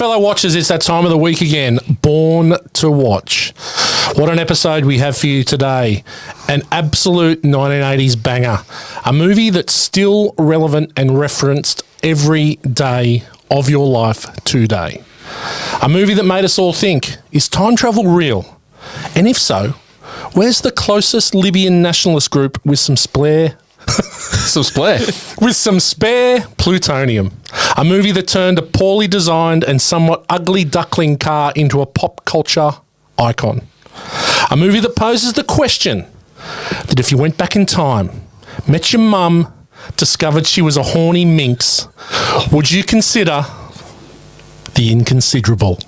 fellow watchers, it's that time of the week again. Born to Watch. What an episode we have for you today. An absolute 1980s banger. A movie that's still relevant and referenced every day of your life today. A movie that made us all think, is time travel real? And if so, where's the closest Libyan nationalist group with some spare with some spare plutonium? A movie that turned a poorly designed and somewhat ugly duckling car into a pop culture icon. A movie that poses the question that if you went back in time, met your mum, discovered she was a horny minx, would you consider the inconsiderable?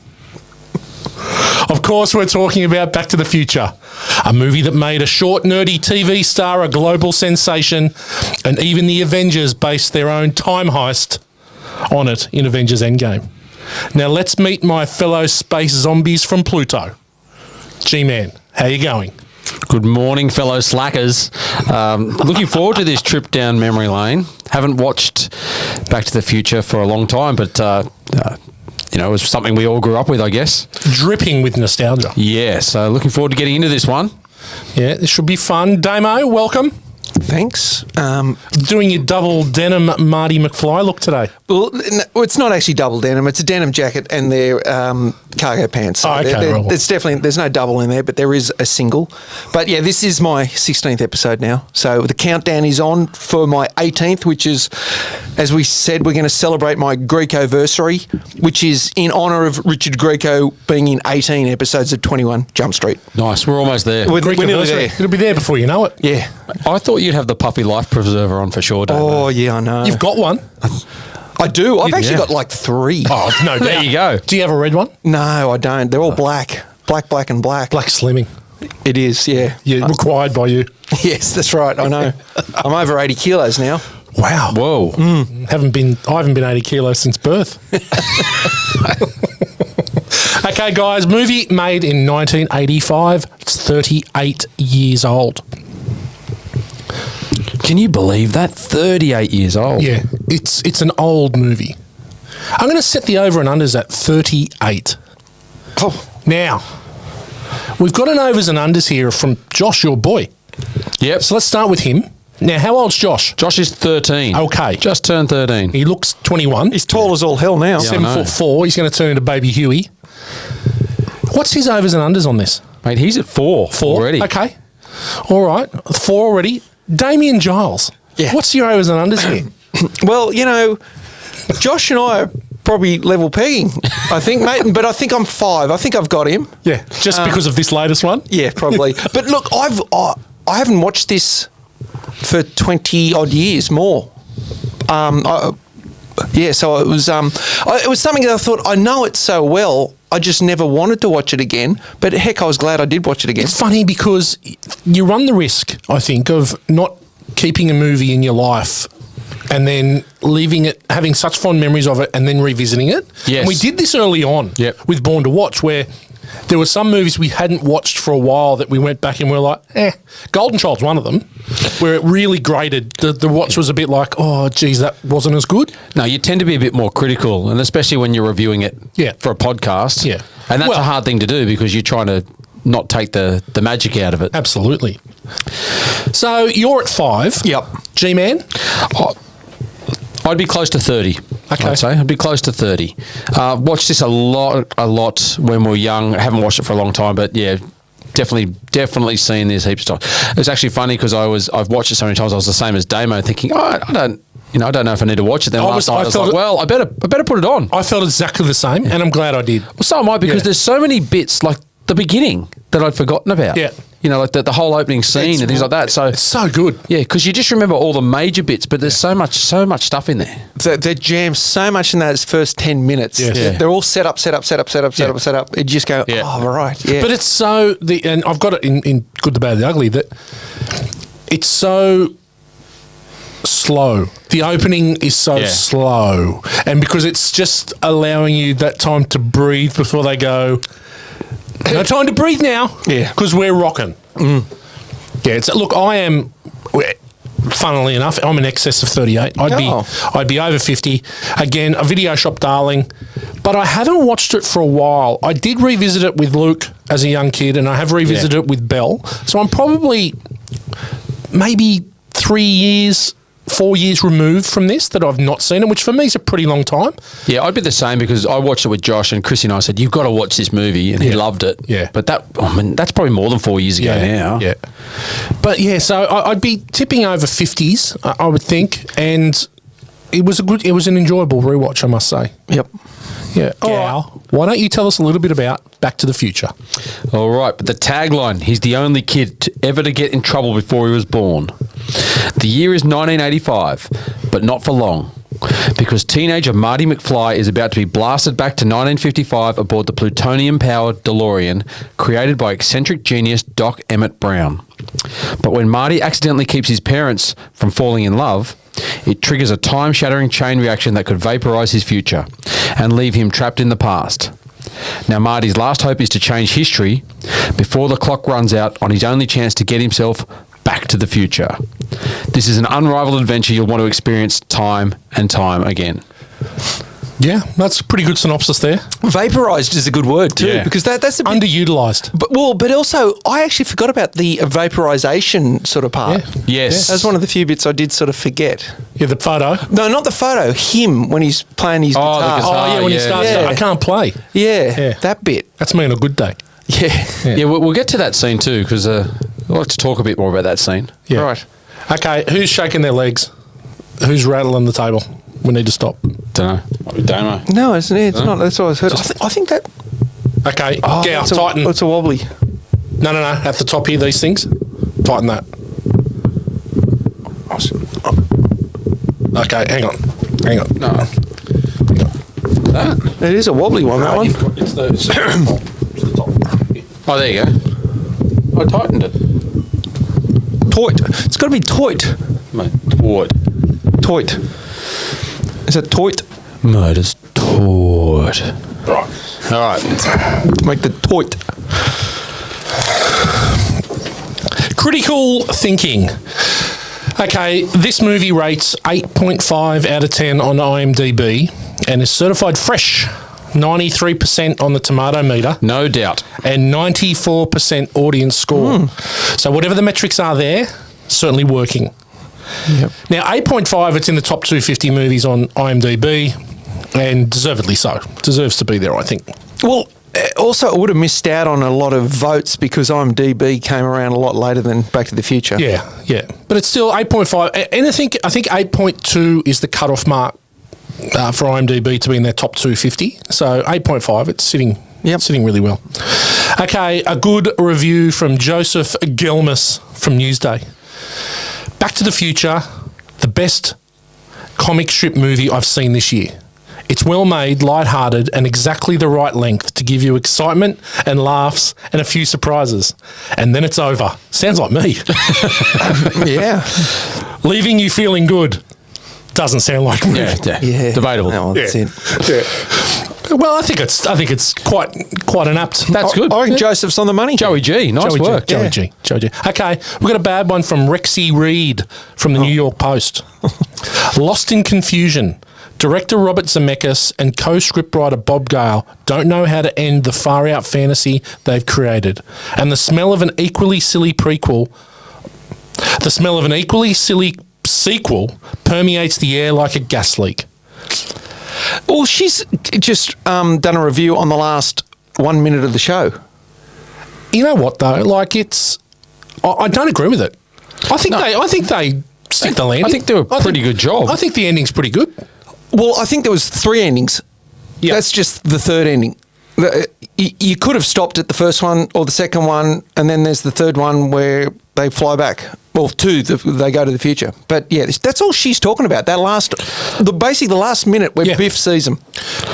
Of course, we're talking about Back to the Future, a movie that made a short, nerdy TV star a global sensation, and even the Avengers based their own time heist on it in Avengers Endgame. Now, let's meet my fellow space zombies from Pluto. G-Man, how you going? Good morning, fellow slackers. Looking forward to this trip down memory lane. Haven't watched Back to the Future for a long time, but it was something we all grew up with, I guess. Dripping with nostalgia. Yeah, so looking forward to getting into this one. Yeah, this should be fun. Damo, welcome. Thanks. Doing your double denim Marty McFly look today. Well, it's not actually double denim. It's a denim jacket and they're cargo pants. So it's definitely, there's no double in there, but there is a single. But yeah, this is my 16th episode now. So the countdown is on for my 18th, which is, as we said, we're going to celebrate my Greco-versary, which is in honour of Richard Grieco being in 18 episodes of 21 Jump Street. Nice, we're almost there. We're nearly there. It'll be there before you know it. Yeah. I thought you'd have the puffy life preserver on for sure, Dave. Oh, yeah, I know. You've got one. I do. I've actually got like 3. Oh, no doubt. There you go. Do you have a red one? No, I don't. They're all black. Black and black. Black slimming. It is, yeah. Yeah, required by you. Yes, that's right. I know. I'm over 80 kilos now. Wow. Whoa. I haven't been 80 kilos since birth. Okay, guys, movie made in 1985. It's 38 years old. Can you believe that? 38 years old. Yeah, it's an old movie. I'm going to set the over and unders at 38. Oh. Now, we've got an overs and unders here from Josh, your boy. Yep. So let's start with him. Now, how old's Josh? Josh is 13. Okay. Just turned 13. He looks 21. He's tall as all hell now. 7'4". He's going to turn into baby Huey. What's his overs and unders on this? Mate, he's at 4 already. Okay. All right. 4 already. Damien Giles. Yeah. What's your overs and unders here? Well, Josh and I are probably level pegging, I think, mate. But I think I'm 5. I think I've got him. Yeah. Just because of this latest one? Yeah, probably. But look, I haven't watched this for 20 odd years more. So it was something that I thought, I know it so well, I just never wanted to watch it again. But heck, I was glad I did watch it again. It's funny because you run the risk, I think, of not keeping a movie in your life and then leaving it, having such fond memories of it and then revisiting it. Yes. And we did this early on with Born to Watch, where there were some movies we hadn't watched for a while that we went back and we were like, Golden Child's one of them, where it really grated. The watch was a bit like, oh, geez, that wasn't as good. No, you tend to be a bit more critical, and especially when you're reviewing it for a podcast. Yeah. And that's a hard thing to do because you're trying to not take the magic out of it. Absolutely. So you're at 5. Yep. G-Man? I'd be close to 30. Okay. I'd say I'd be close to 30. Watched this a lot when we were young. I haven't watched it for a long time, but yeah, definitely seen this heaps of times. It's actually funny because I've watched it so many times. I was the same as Damo, thinking, I don't know if I need to watch it. Then last night I was like, well, I better put it on. I felt exactly the same, and I'm glad I did. Well, so am I, because there's so many bits like the beginning that I'd forgotten about. Yeah. Like the whole opening scene and things like that. So it's so good. Yeah, because you just remember all the major bits, but there's so much stuff in there. They jam so much in those first 10 minutes. Yes. Yeah. They're all set up. You just go, oh, right, yeah. But it's so, and I've got it in Good, the Bad, the Ugly, that it's so slow. The opening is so slow. And because it's just allowing you that time to breathe before they go, no time to breathe now. Yeah. Because we're rocking. Yeah. Look, funnily enough, I'm in excess of 38. I'd be over 50. Again, a video shop darling, but I haven't watched it for a while. I did revisit it with Luke as a young kid, and I have revisited it with Belle. So I'm probably maybe 4 years removed from this that I've not seen it, which for me is a pretty long time. Yeah, I'd be the same because I watched it with Josh and Chrissy and I said, you've got to watch this movie, and he loved it. Yeah. But that's probably more than 4 years ago now. Yeah. But yeah, so I'd be tipping over 50s, I would think, and it was an enjoyable rewatch, I must say. Yep. Yeah. Gale, why don't you tell us a little bit about Back to the Future? All right, but the tagline, he's the only kid ever to get in trouble before he was born. The year is 1985, but not for long, because teenager Marty McFly is about to be blasted back to 1955 aboard the plutonium-powered DeLorean created by eccentric genius Doc Emmett Brown. But when Marty accidentally keeps his parents from falling in love, it triggers a time-shattering chain reaction that could vaporize his future and leave him trapped in the past. Now, Marty's last hope is to change history before the clock runs out on his only chance to get himself back to the future. This is an unrivaled adventure you'll want to experience time and time again. Yeah, that's a pretty good synopsis there. Vaporized is a good word too, because that's a bit underutilized. But also, I actually forgot about the vaporization sort of part. Yeah. Yes. That's one of the few bits I did sort of forget. Yeah, the photo. No, not the photo. Him when he's playing his guitar. the guitar. Oh, yeah, when he starts, I can't play. Yeah, that bit. That's me on a good day. Yeah. We'll get to that scene too, because I'd like to talk a bit more about that scene. Yeah. Right. Okay, who's shaking their legs? Who's rattling the table? We need to stop. Don't know. No, it's not. That's what I heard. I think that. Okay, Gale, it's tighten. It's a wobbly. No. At the top here, these things. Tighten that. Okay, hang on. No. That? It is a wobbly one, that one. It's the top. Oh, there you go. I tightened it. Toit. It's got to be toit. Mate, toit. Is it toit? Mate, it's toit. Right. All right. Make the toit. Critical thinking. Okay, this movie rates 8.5 out of 10 on IMDb and is certified fresh. 93% on the tomato meter. No doubt. And 94% audience score. So whatever the metrics are there, certainly working. Yep. Now, 8.5, it's in the top 250 movies on IMDb, and deservedly so. Deserves to be there, I think. Well, also, it would have missed out on a lot of votes because IMDb came around a lot later than Back to the Future. Yeah. But it's still 8.5. And I think 8.2 is the cutoff mark for IMDb to be in their top 250. So 8.5, it's sitting really well. Okay, a good review from Joseph Gelmus from Newsday. Back to the Future, the best comic strip movie I've seen this year. It's well made, lighthearted, and exactly the right length to give you excitement and laughs and a few surprises. And then it's over. Sounds like me. Yeah. Leaving you feeling good. Doesn't sound like me. Yeah. Debatable. No, that's it. Yeah. Well, I think it's quite an apt. That's good. I reckon Joseph's on the money. Joey G. Nice work. Joey G. Okay, we've got a bad one from Rexy Reed from the New York Post. Lost in confusion. Director Robert Zemeckis and co-scriptwriter Bob Gale don't know how to end the far-out fantasy they've created. And the smell of an equally silly sequel permeates the air like a gas leak. Well, she's just done a review on the last 1 minute of the show. You know what though? Like I don't agree with it. I think they stick the landing. I think they were pretty good job. I think the ending's pretty good. Well, I think there was 3 endings. Yeah. That's just the third ending. You could have stopped at the first one or the second one, and then there's the third one where they fly back. Well, they go to the future. But yeah, that's all she's talking about. That basically the last minute where Biff sees him.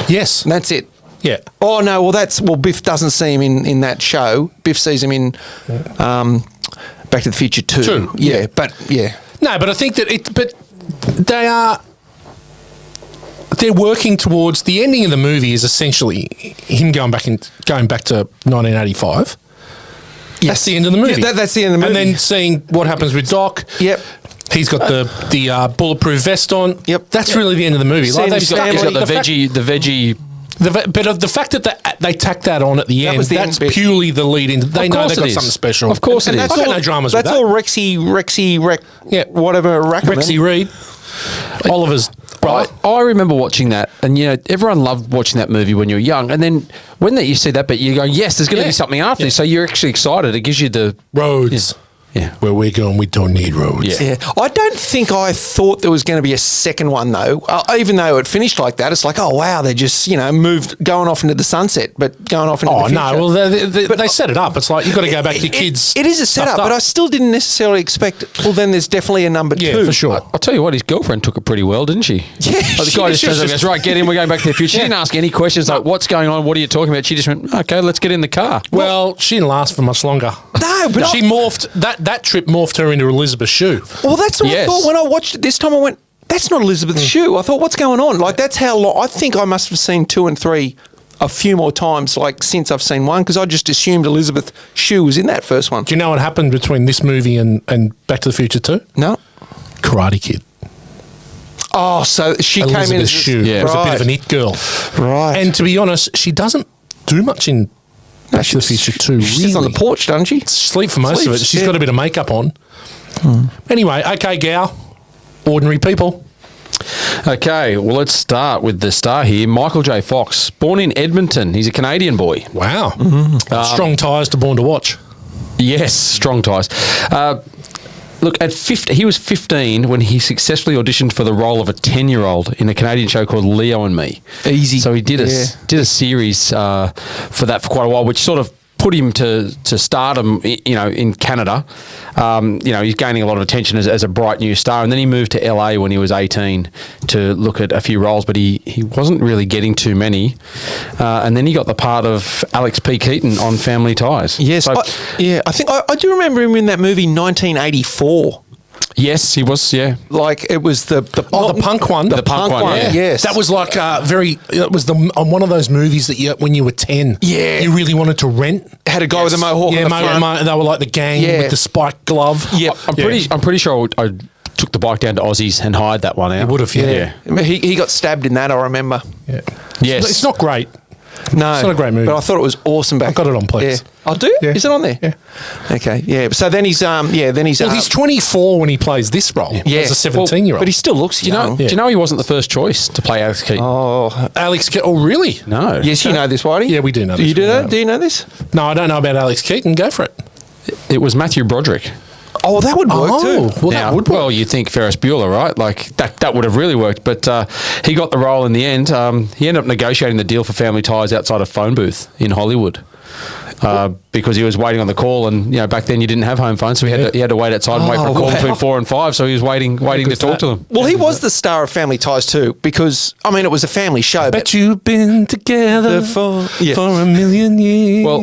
Yes. And that's it. Yeah. Oh no, well Biff doesn't see him in that show. Biff sees him in Back to the Future 2. Yeah. But yeah. No, but I think that they're working towards the ending of the movie is essentially him going back to 1985. Yes. That's the end of the movie. Yeah, that's the end of the movie. And then seeing what happens with Doc. Yep. He's got the bulletproof vest on. Yep. That's really the end of the movie. Like Sam's they've got, He's got the veggie. but the fact that they tacked that on at the end, was the that's end bit. Purely the lead in. They know they've got something special. Of course it is. I've got no dramas with That's that. all whatever. Rexy Reed. Oliver's right. I remember watching that, and everyone loved watching that movie when you're young. And then when you see that bit, you go, "Yes, there's going to be something after this." So you're actually excited. It gives you the roads. Yeah. Where we're going, we don't need roads. Yeah. I don't think I thought there was going to be a second one, though. Even though it finished like that, it's like, oh, wow, they just, going off into the sunset, but going off into the future. Oh, no, well, they set it up. It's like, you've got to go back to your kids. It is a setup, but I still didn't necessarily expect, well, then there's definitely a number two. Yeah, for sure. I'll tell you what, his girlfriend took it pretty well, didn't she? Yeah. The guy just turns up and goes, right, get in, we're going back to the future. She didn't ask any questions like, what's going on, what are you talking about? She just went, okay, let's get in the car. Well, she didn't last for much longer. No, but she morphed, that trip morphed her into Elizabeth Shue. Well, that's what I thought when I watched it this time. I went, that's not Elizabeth Shue. I thought, what's going on? Like, that's how long. I think I must have seen 2 and 3 a few more times, like, since I've seen 1, because I just assumed Elizabeth Shue was in that first one. Do you know what happened between this movie and Back to the Future 2? No. Karate Kid. Oh, so she Elizabeth came in as Shue was a bit of an it girl. Right. And to be honest, she doesn't do much in Back to the Future 2. She sits on the porch, doesn't she? Sleep for most of it. She's got a bit of makeup on. Anyway, okay, Gale. Ordinary people. Okay, well, let's start with the star here, Michael J. Fox, born in Edmonton. He's a Canadian boy. Wow. Strong ties to Born to Watch. Yes, strong ties. Look, at 50, he was 15 when he successfully auditioned for the role of a 10-year-old in a Canadian show called Leo and Me. Easy. So he did a series for that for quite a while, which sort of put him to stardom, in Canada. He's gaining a lot of attention as a bright new star. And then he moved to LA when he was 18 to look at a few roles, but he wasn't really getting too many. And then he got the part of Alex P. Keaton on Family Ties. Yes. So, I think I do remember him in that movie 1984. Yes, he was, yeah. Like, it was the punk one. The punk one, yeah. yes. That was like it was one of those movies that when you were 10, you really wanted to rent. Had a guy with a mohawk on the front. They were like the gang with the spiked glove. Yeah. I'm pretty sure I took the bike down to Aussie's and hired that one out. You would have, yeah. He got stabbed in that, I remember. Yeah. Yes. It's not great. No. It's not a great movie. But I thought it was awesome back. I've got it on Plex. Yeah. Oh, do you? Yeah. Is it on there? Yeah. Okay, yeah. So then he's Well, he's 24 when he plays this role. Yeah. As a 17-year-old. But he still looks young. Do you know he wasn't the first choice to play Alex Keaton? Oh, really? No. Yes, you know this, Whitey. Yeah, we do know this. Do you know this? No, I don't know about Alex Keaton. Go for it. It was Matthew Broderick. Oh, that would work too. Well, that would work. Well, you'd think Ferris Bueller, right? Like, that would have really worked. But he got the role in the end. He ended up negotiating the deal for Family Ties outside a phone booth in Hollywood. Because he was waiting on the call, and back then you didn't have home phones, so he had to wait outside and wait for a call between 4 and 5. So he was waiting to talk to them. Well, he was the star of Family Ties too, because it was a family show. Bet you've been together for a million years. Well,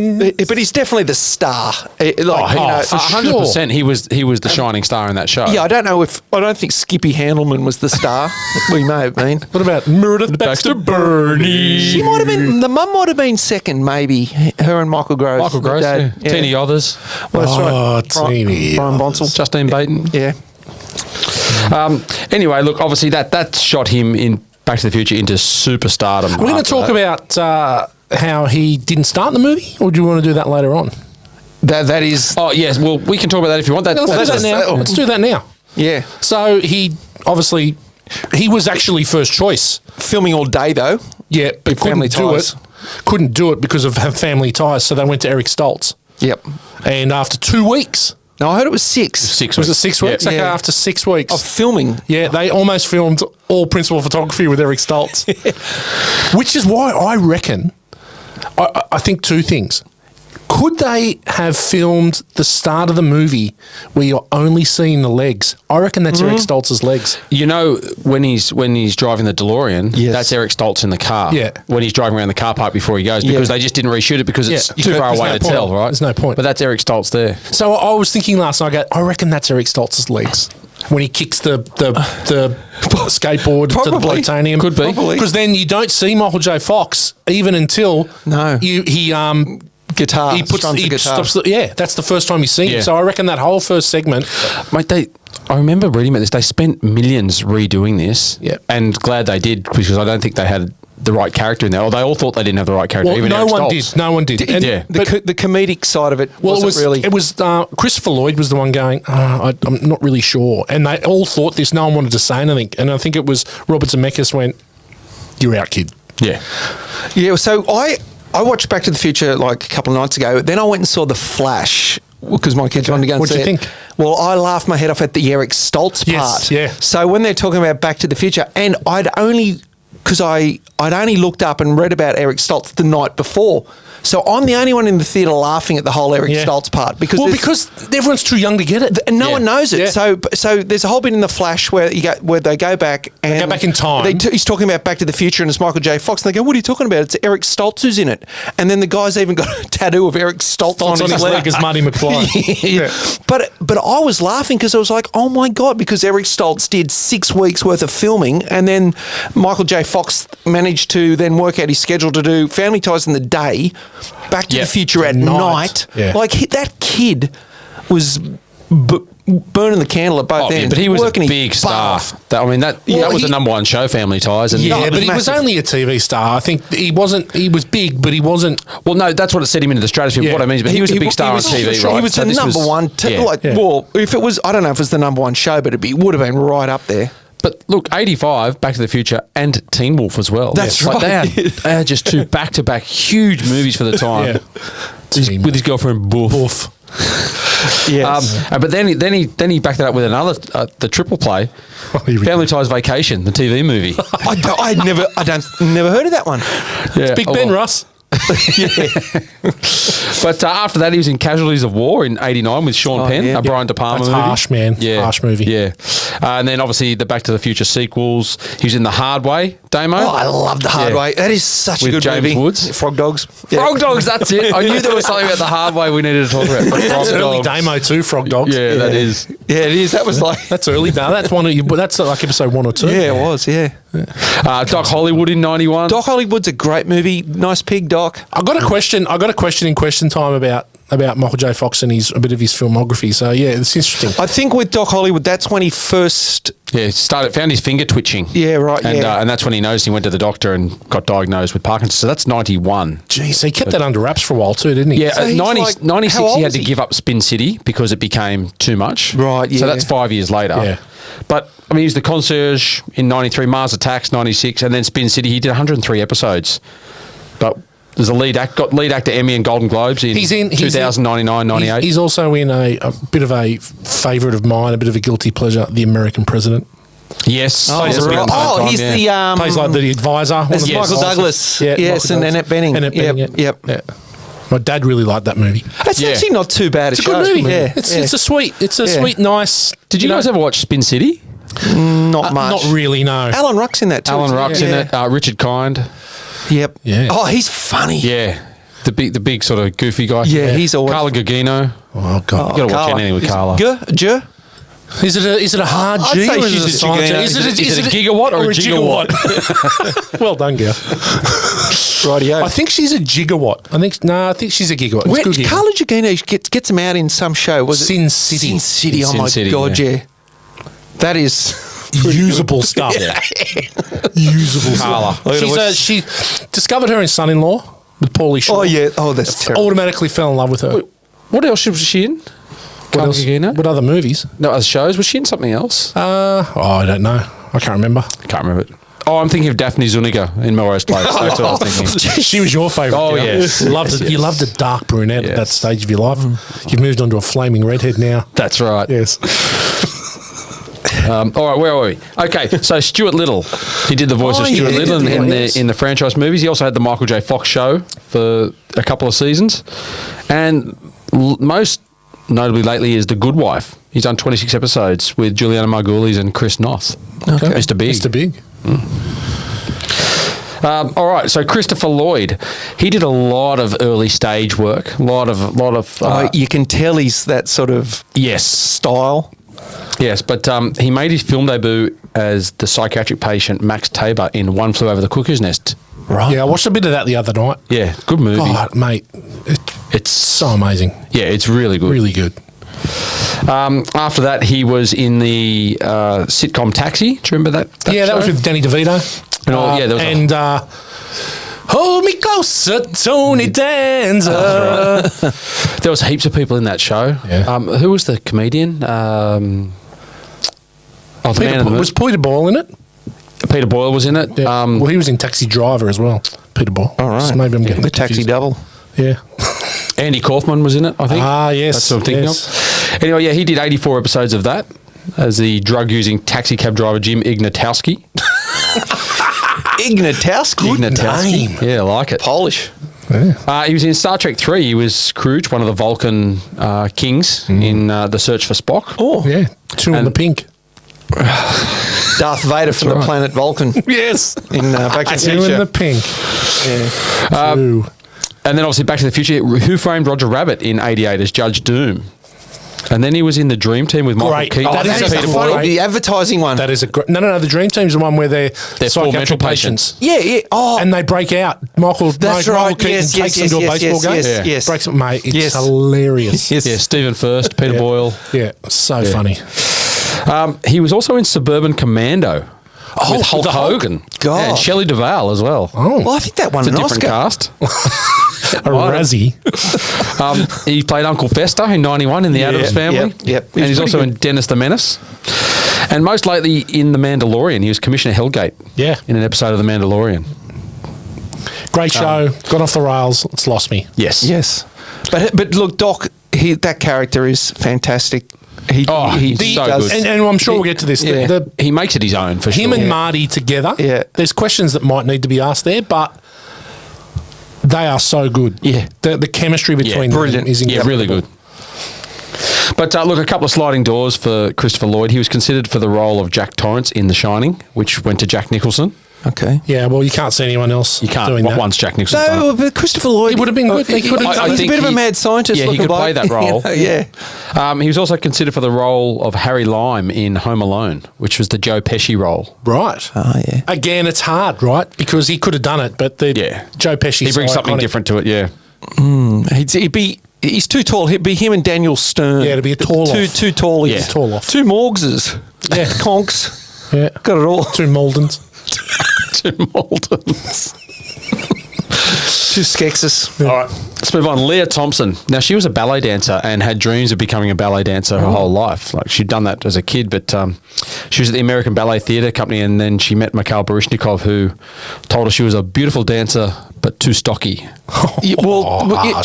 but he's definitely the star. for 100%. He was the shining star in that show. Yeah, I don't think Skippy Handelman was the star. We may have been. What about Meredith Baxter Burney? She might have been. The mum might have been second, maybe. Her and Michael Gross. Michael Gross, Dad. yeah. Teeny Others. Well, that's right. Teeny Brian Bonsall. Justine Baton. Yeah. Anyway, look, obviously that shot him in Back to the Future into superstardom. We're going to talk about how he didn't start the movie, or do you want to do that later on? That is. Oh, yes. Well, we can talk about that if you want. Let's do that now. Yeah. So he was actually first choice. Filming all day though. Yeah, but Family Ties. Couldn't do it because of Family Ties, so they went to Eric Stoltz. Yep. And after 2 weeks... No, I heard it was 6. 6 Was weeks. it 6 weeks? Yeah. Okay, after 6 weeks. Of filming. Yeah, they almost filmed all principal photography with Eric Stoltz. Which is why I reckon... I think 2 things. Could they have filmed the start of the movie where you're only seeing the legs? I reckon that's Eric Stoltz's legs. When he's driving the DeLorean, that's Eric Stoltz in the car. Yeah. When he's driving around the car park before he goes, because they just didn't reshoot it because it's too far away to tell, right? There's no point. But that's Eric Stoltz there. So I was thinking last night, I reckon that's Eric Stoltz's legs. When he kicks the skateboard to the plutonium. Could be. Because then you don't see Michael J. Fox even until he Guitar. He puts strums the guitar. Stops that's the first time you see him. So I reckon that whole first segment, Mate, I remember reading about this. They spent millions redoing this. Yeah. And glad they did, because I don't think they had the right character in there. Or they all thought they didn't have the right character. Well, even no Eric one Stoltz. did. No one did. And- Yeah. The comedic side of it It was Christopher Lloyd was the one going, I'm not really sure. And they all thought this. No one wanted to say anything. And I think it was Robert Zemeckis went, "You're out, kid." Yeah. Yeah, so I watched Back to the Future like a couple of nights ago. Then I went and saw The Flash because my kids wanted to go and What'd see you it. think? Well, I laughed my head off at the Eric Stoltz Yes, part. yeah. So when they're talking about Back to the Future, and I'd only looked up and read about Eric Stoltz the night before. So I'm the only one in the theatre laughing at the whole Eric Stoltz part because everyone's too young to get it, and no one knows it. Yeah. So there's a whole bit in the Flash where they go back and They go back in time. He's talking about Back to the Future and it's Michael J. Fox, and they go, "What are you talking about? It's Eric Stoltz who's in it." And then the guy's even got a tattoo of Eric Stoltz on his leg as Marty McFly. yeah. But I was laughing because I was like, "Oh my god!" Because Eric Stoltz did 6 weeks worth of filming, and then Michael J. Fox managed to then work out his schedule to do Family Ties in the day, Back to the Future at night. Yeah. Like that kid was burning the candle at both ends. But he was working a his big butt star. off. That was the number one show, Family Ties. And Yeah, but he was massive. only a TV star. I think he wasn't. He was big, but he wasn't. Well, no, that's what it set him into the stratosphere. Yeah. What I mean is, but he was a big star on TV, right? He was So the this number one. Well, if it was, I don't know if it was the number one show, but it would have been right up there. But look, 85, Back to the Future, and Teen Wolf as well. That's Like right. they had just two back-to-back huge movies for the time. Yeah. With his girlfriend, Boof. Yes. But then he backed that up with another, the triple play, Family Ties Vacation, the TV movie. I'd never heard of that one. Yeah. Big Ben Russ. But after that, he was in Casualties of War in '89 with Sean Penn, yeah. a Brian De Palma That's movie. harsh, man. Yeah, Harsh movie. Yeah, and then obviously the Back to the Future sequels. He was in The Hard Way, Damo. Oh, I love The Hard Yeah. Way. That is such With a good James movie. Woods. Frog Dogs. Frog Dogs, that's it. I knew there was something about The Hard Way we needed to talk about. That's Frog early Dogs. Damo too. Frog Dogs. Yeah, that is. Yeah, it is. That was like. That's early. No, that's one of you. That's like episode 1 or 2. Yeah, it was. Yeah. Doc Hollywood in '91. Doc Hollywood's a great movie. Nice pig, Doc. I got a question in question time about Michael J. Fox and a bit of his filmography. So yeah, it's interesting. I think with Doc Hollywood, that's when he first. Yeah, found his finger twitching. Yeah, right. And, yeah. and that's when he noticed he went to the doctor and got diagnosed with Parkinson's. So that's 91. Jeez, he kept that under wraps for a while too, didn't he? Yeah, So he's 96 how old he had is to he? give up Spin City because it became too much. Right, So yeah. that's 5 years later. Yeah. But, I mean, he was the concierge in 93, Mars Attacks 96, and then Spin City. He did 103 episodes. But there's got lead actor Emmy and Golden Globes in 2099, 98. He's also in a bit of a favourite of mine, a bit of a guilty pleasure, The American President. Yes. Plays Yes, right. around the same time, he's yeah. the. Plays like the advisor. one of It's the Michael advisors. Douglas. Yeah, Yes, Michael and Douglas. Annette Bening. Annette Bening, Yep. yeah. My dad really liked that movie. That's Yeah. actually not too bad. It's a good movie. Yeah. It's a sweet, nice. Did you guys ever watch Spin City? Not much. Not really, no. Alan Ruck's in that too. Alan isn't he? Ruck's in it. Richard Kind. Yep. Yeah. Oh, he's funny. Yeah. The big sort of goofy guy. Yeah, he's always. Carla Gugino. Oh God. You got to watch anything with Carla. Is it a hard I'd G say or is she's it a a silent G? Gugino. Is it a gigawatt or a gigawatt? Well done, girl. Rightio. I think she's a gigawatt. I think she's a gigawatt. Where, It's good Carla Gugino gets him out in some show. Was it Sin City. Sin City. Oh Sin my City, god, yeah. yeah. That is usable stuff. Usable Carla. stuff. She discovered her in Son-in-Law with Paulie Shaw. Oh yeah. Oh, that's terrible. Automatically fell in love with her. What else was she in? What Carla else? Gugino? What other movies? No, other shows. Was she in something else? I don't know. I can't remember. I can't remember it. Oh, I'm thinking of Daphne Zuniga in Melrose Place. That's what I was thinking. She was your favourite. Oh, girl. yes. You loved Yes, it. yes. You loved a dark brunette at that Yes. stage of your life. You've moved on to a flaming redhead now. That's right. Yes. All right, where are we? Okay, so Stuart Little. He did the voice of Oh, Stuart yeah, Little yes. in the franchise movies. He also had the Michael J. Fox show for a couple of seasons. And most notably lately is The Good Wife. He's done 26 episodes with Juliana Margulies and Chris Noth. Okay. Mr. Big. Mr. Big. All right, so Christopher Lloyd, he did a lot of early stage work, a lot of You can tell he's that sort of yes, style. yes, but he made his film debut as the psychiatric patient Max Tabor in One Flew Over the Cuckoo's Nest. Right. Yeah, I watched a bit of that the other night. Yeah, good movie. God, mate, it's so amazing. Yeah, it's really good. Really good. After that, he was in the sitcom Taxi. Do you remember that that show? was with Danny DeVito. Hold me closer, Tony Danza. There was heaps of people in that show. Yeah. Who was the comedian? The Man in the Moon. Was Peter Boyle in it? Peter Boyle was in it. Yeah. Well, he was in Taxi Driver as well. Peter Boyle. All right. So maybe I'm getting the Taxi double. Yeah. Andy Kaufman was in it, I think. Yes. That's what I'm thinking of. Anyway, yeah, he did 84 episodes of that as the drug-using taxi cab driver Jim Ignatowski. Ignatowski? Name. Yeah, I like it. Polish. Yeah. He was in Star Trek 3. He was Scrooge, one of the Vulcan kings in The Search for Spock. Oh. Yeah. Two in the pink. Darth Vader from the planet Vulcan. Yes. In Back to the Two Future. in the pink. Yeah. Two. And then obviously Back to the Future, Who Framed Roger Rabbit in 88 as Judge Doom. And then he was in the Dream Team with Michael Great. Keaton. That is Peter a Boyle. funny- The advertising one. That is a great... No. The Dream Team's the one where they're full mental psychiatric patients. Yeah. Oh, And they break out. Michael Keaton takes them to a baseball game. Yes. Breaks them, mate. It's Yes. hilarious. Yes. Yeah, Stephen First, Peter Boyle. Yeah. So funny. He was also in Suburban Commando with Hulk the Hulk? Hogan. God. Yeah, and Shelley Duvall as well. Oh. Well, I think that won It's a an different Oscar. cast. A Razzie. He played Uncle Fester in 91 in The Addams Family. Yep. And he's pretty also good. in Dennis the Menace. And most lately in The Mandalorian. He was Commissioner Hellgate. Yeah. In an episode of The Mandalorian. Great show. Got off the rails. It's lost me. Yes. Yes. But look, Doc, that character is fantastic. He so does. good. And I'm sure we'll get to this. Yeah. He makes it his own for Him sure. and Marty together. Yeah. There's questions that might need to be asked there, but they are so good. Yeah. The chemistry between them brilliant. is Yeah, incredible. really good. But look, a couple of sliding doors for Christopher Lloyd. He was considered for the role of Jack Torrance in The Shining, which went to Jack Nicholson. Okay. Yeah, well, you can't see anyone else You can't. doing that. Once Jack Nicholson. No, but Christopher Lloyd... He would have been good. He could have I He's a think bit of a he- mad scientist. Yeah, he looking could play bloke. that role. Yeah. He was also considered for the role of Harry Lime in Home Alone, which was the Joe Pesci role. Right. Oh, yeah. Again, it's hard, right? Because he could have done it, but Joe Pesci. He brings something different to it, yeah. He's too tall. He'd be him and Daniel Stern. Yeah, it'd be a tall off. Too tall. Yeah. Tall off. Two Morgses. Yeah. Conks. Yeah. Got it all. Two Maldens. Two Maldens. Two Skeksis. All right, let's move on. Leah Thompson. Now, she was a ballet dancer and had dreams of becoming a ballet dancer her whole life. Like, she'd done that as a kid, but she was at the American Ballet Theatre Company, and then she met Mikhail Baryshnikov, who told her she was a beautiful dancer, but too stocky. I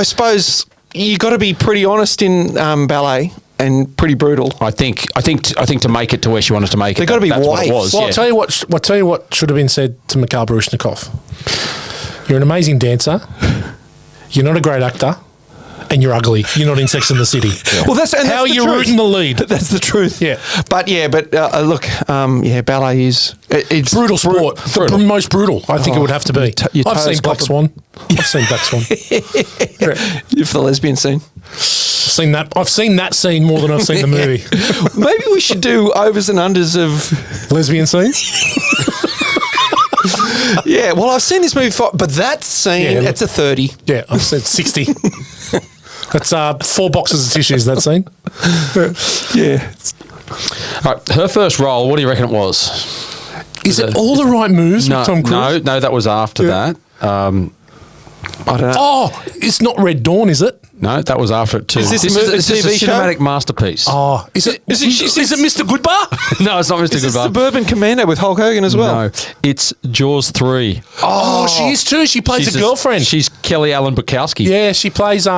suppose you got to be pretty honest in ballet and pretty brutal. I think to make it to where she wanted to make it, They've gotta be that's what it waves. was. Well, yeah. I'll tell you what should have been said to Mikhail Baryshnikov. You're an amazing dancer. You're not a great actor. And you're ugly. You're not in Sex and the City. Well, that's how are the you truth. rooting the lead? That's the truth. Yeah. But look, ballet is it's Brutal sport. The most brutal, I think it would have to be. your I've toes seen Black got Swan. I've seen Black Swan. If the lesbian scene. I've seen that scene more than I've seen the movie. Maybe we should do overs and unders of Lesbian scenes? Yeah, well, I've seen this movie, but that scene, it's a 30. Yeah, I've said 60. That's 4 boxes of tissues, that scene. Yeah. All right, her first role, what do you reckon it was? Is it All the Right Moves No, with Tom Cruise? no, that was after that. I don't know. Oh, it's not Red Dawn, is it? No, that was after it too. Is this a this is TV a show? cinematic masterpiece. Oh, is it Mr. Goodbar? No, it's not Mr. Is this Goodbar. Suburban Commando with Hulk Hogan as well? No, it's Jaws 3. Oh, she is too. She plays a girlfriend. She's Kelly Allen Bukowski. Yeah, she plays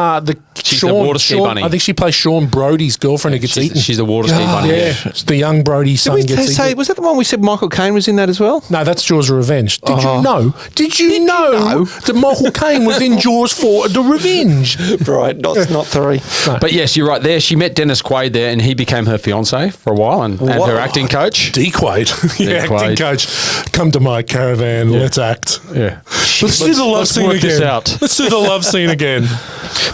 She's the water ski bunny. I think she plays Sean Brody's girlfriend who gets eaten. She's the water ski bunny. Yeah, it's the young Brody's son gets eaten. Was that the one we said Michael Caine was in that as well? No, that's Jaws of Revenge. Did you know? Did you know that Michael Caine was in Jaws 4 The Revenge? Right, not 3. No. But yes, you're right there. She met Dennis Quaid there and he became her fiancé for a while and her acting coach. D. Quaid. Yeah, D. Quaid. acting coach. Come to my caravan. Let's act. Yeah. Let's do the love scene work this again. out. Let's do the love scene again.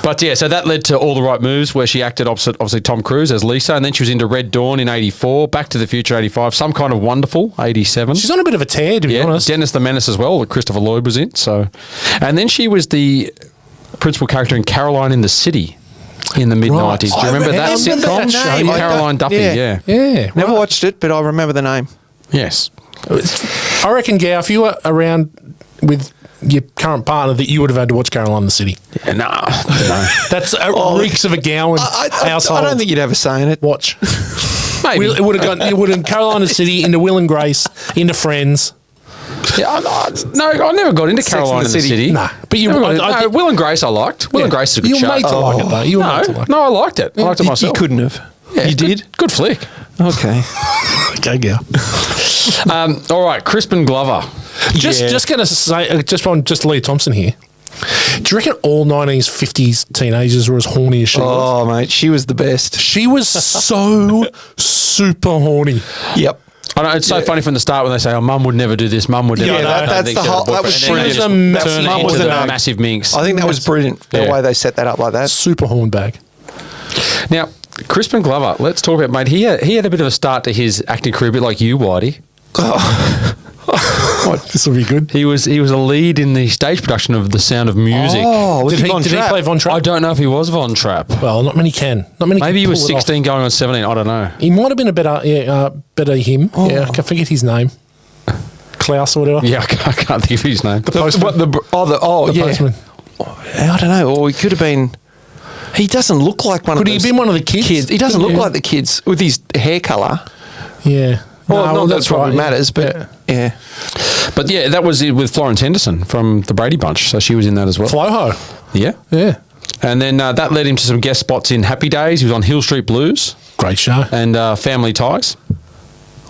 But yeah, so that led to All the Right Moves, where she acted opposite, obviously, Tom Cruise as Lisa, and then she was into Red Dawn in 84, Back to the Future 85, Some Kind of Wonderful 87. She's on a bit of a tear, to be honest. Dennis the Menace as well, that Christopher Lloyd was in. So, and then she was the principal character in Caroline in the City. in the mid-90s. Do you remember that sitcom? that name. Caroline Duffy, yeah. Yeah. Never watched it, but I remember the name. Yes. I reckon, Gale, if you were around with your current partner, that you would have had to watch Caroline in the City. Yeah, nah. That's reeks of a Gowan household. I don't think you'd have a say in it. Watch. Maybe. It would have gone. It would have Caroline in the City into Will and Grace into Friends. Yeah, I never got into Caroline in the City. Nah, but you. Will and Grace I liked. Will and Grace is a good you show. were made to like it though. You were made to like it. No, I liked it. I liked it myself. You couldn't have. Yeah, you did? Good flick. Okay. Okay, Gale. All right, Crispin Glover. Just going to say, just Leah Thompson here. Do you reckon all 1950s teenagers were as horny as she was? Oh, mate, she was the best. She was so super horny. Yep. I know, it's so funny from the start when they say, "Oh, Mum would never do this. Mum would never." Yeah, that's the whole. That was brilliant. Mum was a massive minx. I think that was brilliant. The way they set that up like that. Super horn bag. Now, Crispin Glover. Let's talk about, mate. He had a bit of a start to his acting career, a bit like you, Whitey. This will be good. He was a lead in the stage production of The Sound of Music. Oh, Did he play Von Trapp? I don't know if he was Von Trapp. Well, not many can. Not many. Maybe he can was pull it 16 going on 17. I don't know. off. He might have been a better him. Oh. Yeah, I can forget his name. Klaus or whatever. Yeah, I can't think of his name. The postman. The yeah. postman. I don't know. Or he could have been. He doesn't look like one of those. Could he have been one of the kids? He doesn't look like the kids with his hair colour. Yeah. Well, that's probably matters, but yeah. But yeah, that was it with Florence Henderson from the Brady Bunch. So she was in that as well. Floho. Yeah. Yeah. And then that led him to some guest spots in Happy Days. He was on Hill Street Blues. Great show. And Family Ties.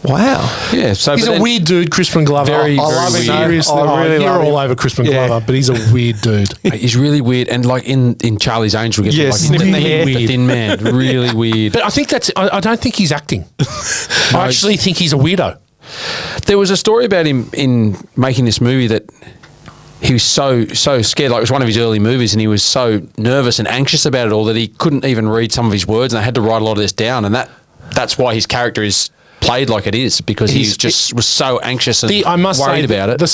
Wow. Yeah. So he's a weird dude, Crispin Glover. Very, I love him. Seriously, you're all over Crispin Glover, but he's a weird dude. He's really weird, and like in Charlie's Angel, we get sniffing the hair, the thin man, really weird. But I think I don't think he's acting. I actually think he's a weirdo. There was a story about him in making this movie that he was so scared. Like, it was one of his early movies, and he was so nervous and anxious about it all that he couldn't even read some of his words, and they had to write a lot of this down, and that's why his character is played like it is, because he was so anxious and worried about it. The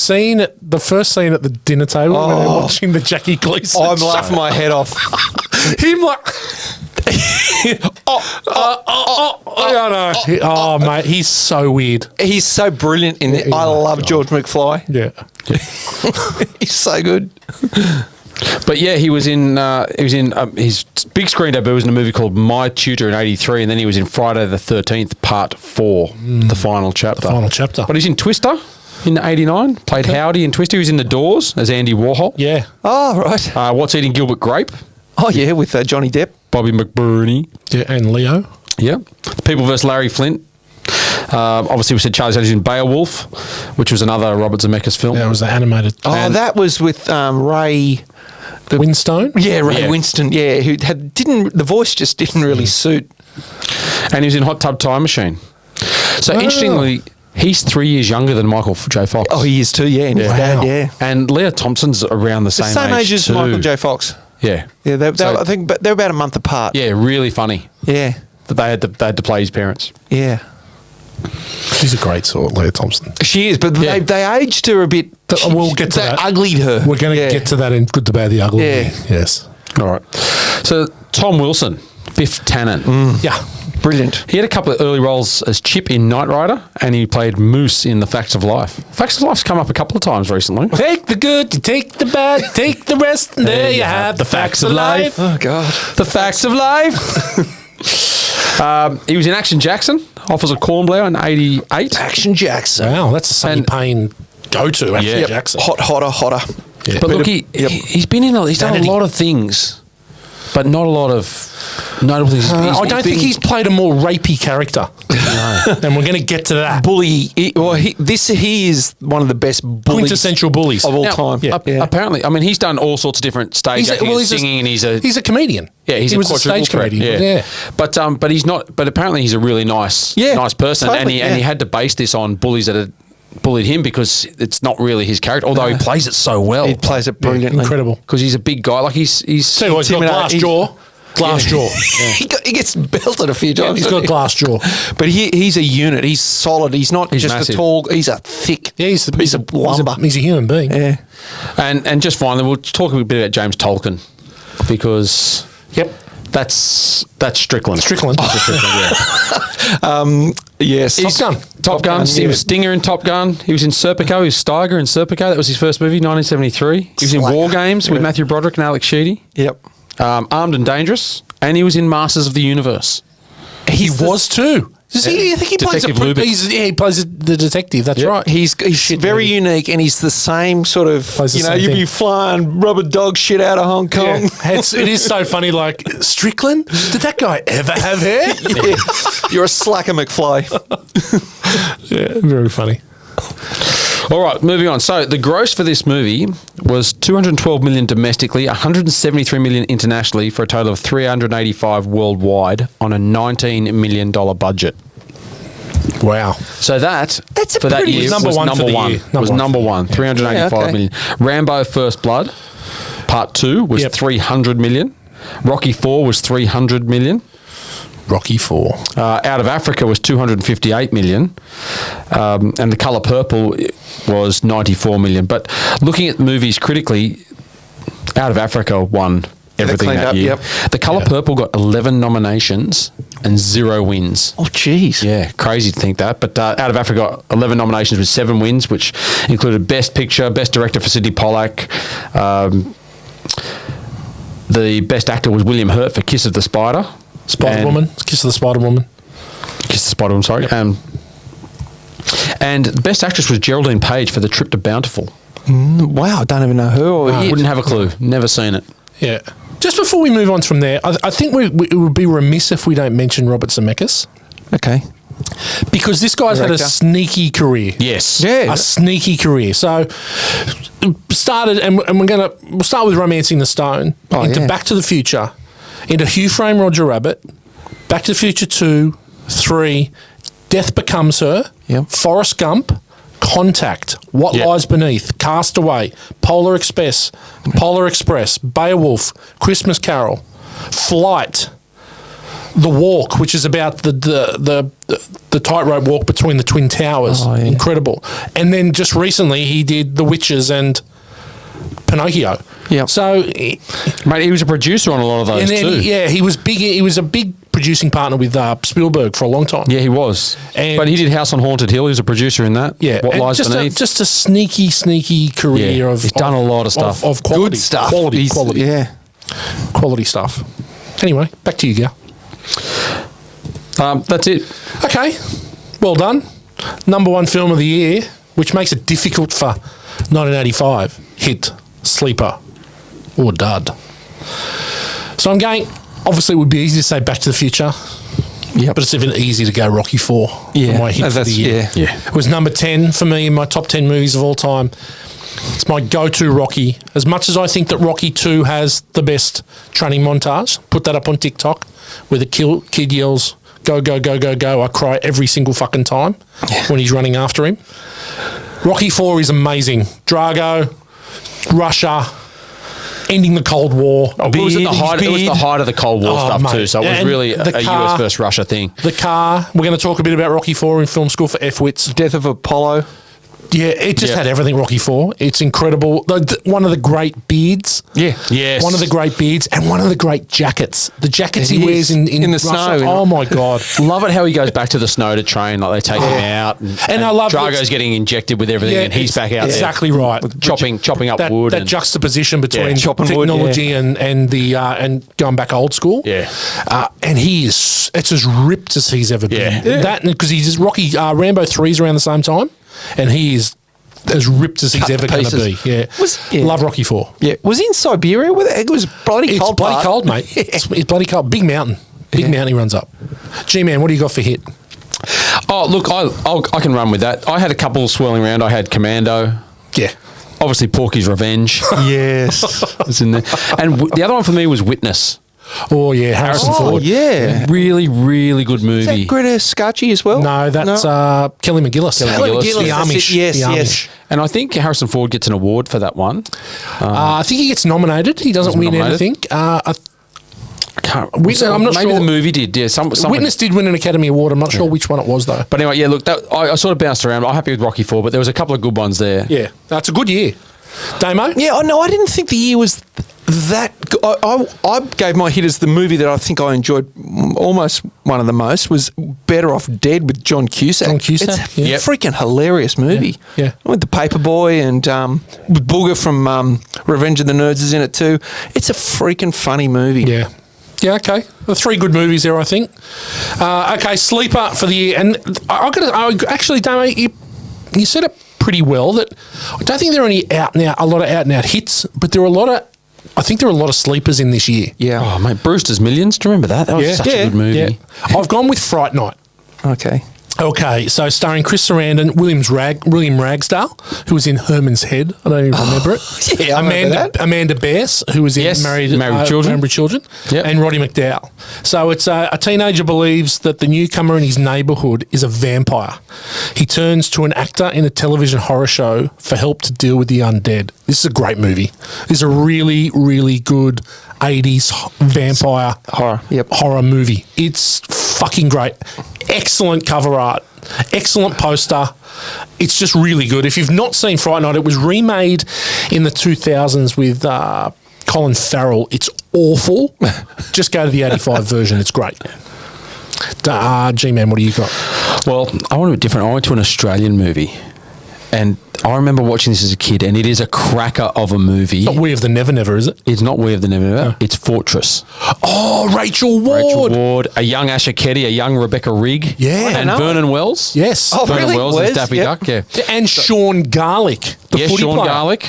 first scene at the dinner table when they're watching the Jackie Gleason I'm laughing my head off. Him like... Oh, mate, he's so weird. He's so brilliant in it. I love George McFly. Yeah. He's so good. But yeah, he was in his big screen debut was in a movie called My Tutor in '83, and then he was in Friday the 13th Part 4, the final chapter. But he's in Twister in '89. Played Howdy in Twister. He was in The Doors as Andy Warhol. Yeah. Oh, right. What's Eating Gilbert Grape? Oh, yeah, with Johnny Depp. Bobby McBurney. Yeah, and Leo. Yeah. People vs. Larry Flint. Obviously, we said Charlie's Angels in Beowulf, which was another Robert Zemeckis film. Yeah, it was the animated. Oh, that was with Ray... Winstone? Yeah, Ray Winston, yeah, who the voice just didn't really suit. And he was in Hot Tub Time Machine. So interestingly, he's 3 years younger than Michael J. Fox. Oh, he is too, yeah, and his dad, yeah. And Leah Thompson's around the same age as too. Michael J. Fox. Yeah. Yeah, I think but they're about a month apart. Yeah, really funny. Yeah. That they had to play his parents. Yeah. She's a great sort, Leah Thompson. She is, but they aged her a bit. We'll get to that. They uglied her. We're going to get to that in Good, the Bad, the Ugly. Yeah. Yes. All right. So Tom Wilson, Biff Tannen. Yeah. Brilliant. He had a couple of early roles as Chip in Knight Rider, and he played Moose in The Facts of Life. Facts of Life's come up a couple of times recently. Take the good, you take the bad, take the rest, and there you have the facts of life. Oh, God. The Facts of Life. He was in Action Jackson, Officer Cornblower in '88. Action Jackson. Wow, that's a Sonny Payne go-to, Action Jackson. Hotter. Yeah. But look, he's been in he's done a lot of things, but not a lot of notable things. I don't think he's played a more rapey character. No. And we're going to get to that. Bully. He is one of the best bullies. Quintessential bullies. Of all time. Yeah. Apparently, I mean, he's done all sorts of different stage acting, singing, and he's a comedian. Yeah, he was a stage comedian. Yeah. But he's not. But apparently, he's a really nice person, totally, and he had to base this on bullies that had bullied him because it's not really his character. Although he plays it so well, he plays it brilliantly, incredible. Because he's a big guy. Like he's so he's got glass jaw. Glass jaw. Yeah. He gets belted a few times. He's got glass jaw. But he's a unit. He's solid. He's not just massive. a tall. He's a thick he's a piece of lumber. He's a human being. Yeah. And just finally, we'll talk a bit about James Tolkien because That's Strickland. Strickland. Yes. Top Gun. He was Stinger in Top Gun. He was in Serpico. He was Steiger in Serpico. That was his first movie, 1973. He was in War Games with Matthew Broderick and Alex Sheedy. Yep. Armed and Dangerous. And he was in Masters of the Universe. He was too. I think he plays he plays the detective. That's right. He's very unique, and he's the same sort of. You'd be flying rubber dog shit out of Hong Kong. Yeah. It is so funny. Like Strickland, did that guy ever have hair? Yeah. You're a slacker, McFly. Yeah, very funny. All right, moving on. So the gross for this movie was $212 million domestically, $173 million internationally, for a total of $385 worldwide on a $19 million budget. Wow! So that's for that year number one. $385 million. Rambo: First Blood, Part 2 was $300 million. Rocky 4 was $300 million. Rocky 4. Out of Africa was $258 million. And The Colour Purple was $94 million. But looking at movies critically, Out of Africa won everything that year. Yep. The Colour Purple got 11 nominations and 0 wins. Oh, jeez. Yeah, crazy to think that. But Out of Africa got 11 nominations with 7 wins, which included Best Picture, Best Director for Sidney Pollack. The Best Actor was William Hurt for Kiss of the Spider. Kiss of the Spider Woman. Sorry. And Best Actress was Geraldine Page for The Trip to Bountiful. Wow, I don't even know her. Wouldn't have a clue. Never seen it. Yeah. Just before we move on from there, I think it would be remiss if we don't mention Robert Zemeckis. Okay. Because this guy's had a sneaky career. Yes. Yeah. A sneaky career. So started, and we'll start with Romancing the Stone, into Back to the Future, into Who Framed Roger Rabbit, Back to the Future 2, 3, Death Becomes Her, Forrest Gump, Contact, What Lies Beneath, Castaway, Polar Express, Beowulf, Christmas Carol, Flight, The Walk, which is about the tightrope walk between the Twin Towers. Oh, yeah. Incredible. And then just recently he did The Witches and Pinocchio. Yeah. So, mate, he was a producer on a lot of those too. He was big. He was a big producing partner with Spielberg for a long time. Yeah, he was. But he did House on Haunted Hill. He was a producer in that. Yeah. What Lies Beneath. Just a sneaky career of. He's done a lot of stuff. Of quality good stuff. Quality. Yeah. Quality stuff. Anyway, back to you, Gale. That's it. Okay. Well done. Number 1 film of the year, which makes it difficult for 1985. Hit, sleeper, or dud. So I'm going, obviously it would be easy to say Back to the Future. Yeah. But it's even easier to go Rocky 4 for my hit for the year. Yeah. It was number 10 for me in my top 10 movies of all time. It's my go-to Rocky. As much as I think that Rocky 2 has the best training montage, put that up on TikTok, where the kid yells, go, go, go, go, go. I cry every single fucking time when he's running after him. Rocky 4 is amazing. Drago, Russia, ending the Cold War. It was the height of the Cold War stuff too, so it was really a US versus Russia thing. The car. We're going to talk a bit about Rocky 4 in film school for F-Wits. Death of Apollo. Yeah, it just had everything, Rocky 4. It's incredible. One of the great beards. Yeah. Yes. One of the great beards and one of the great jackets. The jackets he wears in the Russia. snow. Oh, my God. Love it how he goes back to the snow to train, like they take him out. And I love Drago's getting injected with everything and he's back out there. Exactly right. Chopping up wood. That juxtaposition between technology and going back old school. Yeah. And it's as ripped as he's ever been. Yeah. That, because he's Rocky, Rambo 3's around the same time, and he is as ripped as he's ever going to be. Yeah. Love Rocky 4. Yeah. Was he in Siberia? It was bloody cold. It's bloody cold, mate. It's bloody cold. Big mountain. Big mountain he runs up. G-Man, what do you got for hit? Oh, look, I can run with that. I had a couple swirling around. I had Commando. Yeah. Obviously, Porky's Revenge. Yes. It's in there. And the other one for me was Witness. Oh, yeah. Harrison Ford. Yeah. Really, really good movie. Is that Greta Scacchi as well? No, that's Kelly McGillis. Kelly McGillis. The Amish. Yes. And I think Harrison Ford gets an award for that one. I think he gets nominated. He doesn't win anything. I'm not sure. Maybe the movie did. Yeah, Witness did win an Academy Award. I'm not sure which one it was, though. But anyway, yeah, look, I sort of bounced around. I'm happy with Rocky 4, but there was a couple of good ones there. Yeah, that's a good year. Damo? Yeah, no, I didn't think the year was That I gave my hit as the movie that I think I enjoyed almost one of the most was Better Off Dead with John Cusack. John Cusack, It's a freaking hilarious movie. Yeah. With the Paperboy and Booger from Revenge of the Nerds is in it too. It's a freaking funny movie. Yeah. Yeah, okay. The 3 good movies there, I think. Okay, sleeper for the year. And actually, Damo, you said it pretty well that I don't think there are a lot of out and out hits, but there are I think there are a lot of sleepers in this year. Yeah. Oh, mate, Brewster's Millions. Do you remember that? That was such a good movie. Yeah. I've gone with Fright Night. Okay. Okay, so starring Chris Sarandon, William Ragsdale, who was in Herman's Head. I don't even remember it. Yeah, I remember that. Amanda Bears, who was in Married Children, Yep. and Roddy McDowall. So it's a teenager believes that the newcomer in his neighbourhood is a vampire. He turns to an actor in a television horror show for help to deal with the undead. This is a great movie. This is a really, really good 80s vampire horror movie. It's fucking great. Excellent cover art. Excellent poster. It's just really good. If you've not seen Fright Night, it was remade in the 2000s with Colin Farrell. It's awful. Just go to the 85 version. It's great. G-Man, what do you got? Well, I want to be different. I went to an Australian movie, and I remember watching this as a kid, and it is a cracker of a movie. Not We of the Never Never, is it? It's not We of the Never Never. It's Fortress. Oh, Rachel Ward. A young Asher Ketty, a young Rebecca Rigg. Yeah. And Vernon Wells. Yes. Oh, Vernon really? Wells Wes? is Daffy Yep. Duck, yeah. And Sean Garlick, the footy Sean player, Garlick.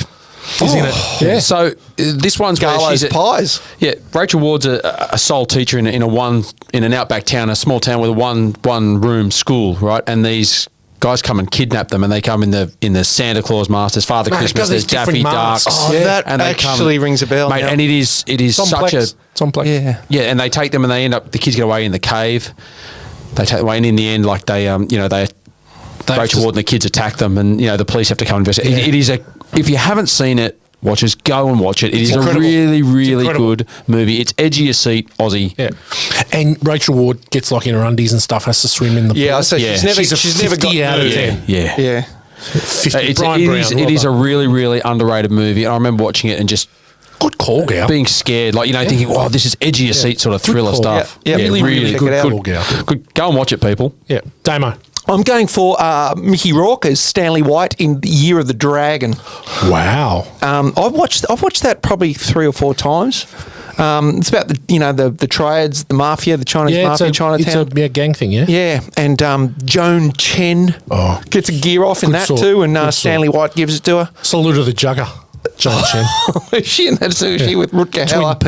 is in it. Yeah. So this one's where Garlo's she's Pies. Yeah, Rachel Ward's a sole teacher in an outback town, a small town with a one room school, right? And these guys come and kidnap them, and they come in the Santa Claus masks. There's Father Christmas, there's Daffy Duck. Oh, that actually rings a bell, mate. now. And it is such a It's complex. Yeah. and they take them and they end up. The kids get away in the cave. They take them away, and in the end, like Rachel Ward and the kids attack them, and the police have to come and investigate. Yeah. It is if you haven't seen it, watchers, go and watch it. It is incredible. a really, really incredible. good movie. It's edgy as seat, Aussie. Yeah. And Rachel Ward gets like in her undies and stuff, has to swim in the pool. Yeah, so she's never got 50 out of moved. 10. Yeah. Yeah. 50. It is a really, really underrated movie. And I remember watching it and just good call, Gale. being scared, thinking, "Wow, this is edgy as seat sort of thriller call. stuff." Yeah, really, really check good it out. call, Gale. Good. Go and watch it, people. Yeah. Damo. I'm going for Mickey Rourke as Stanley White in The Year of the Dragon. Wow. I've watched that probably 3 or 4 times. It's about the triads, the mafia, the Chinese mafia, Chinatown. It's a gang thing, yeah? Yeah, and Joan Chen gets a gear off in Good that sort. too, and Good Stanley White gives it to her. Salute of the Jugger. John Chen. Is she in that too? She with Rutger Hauer.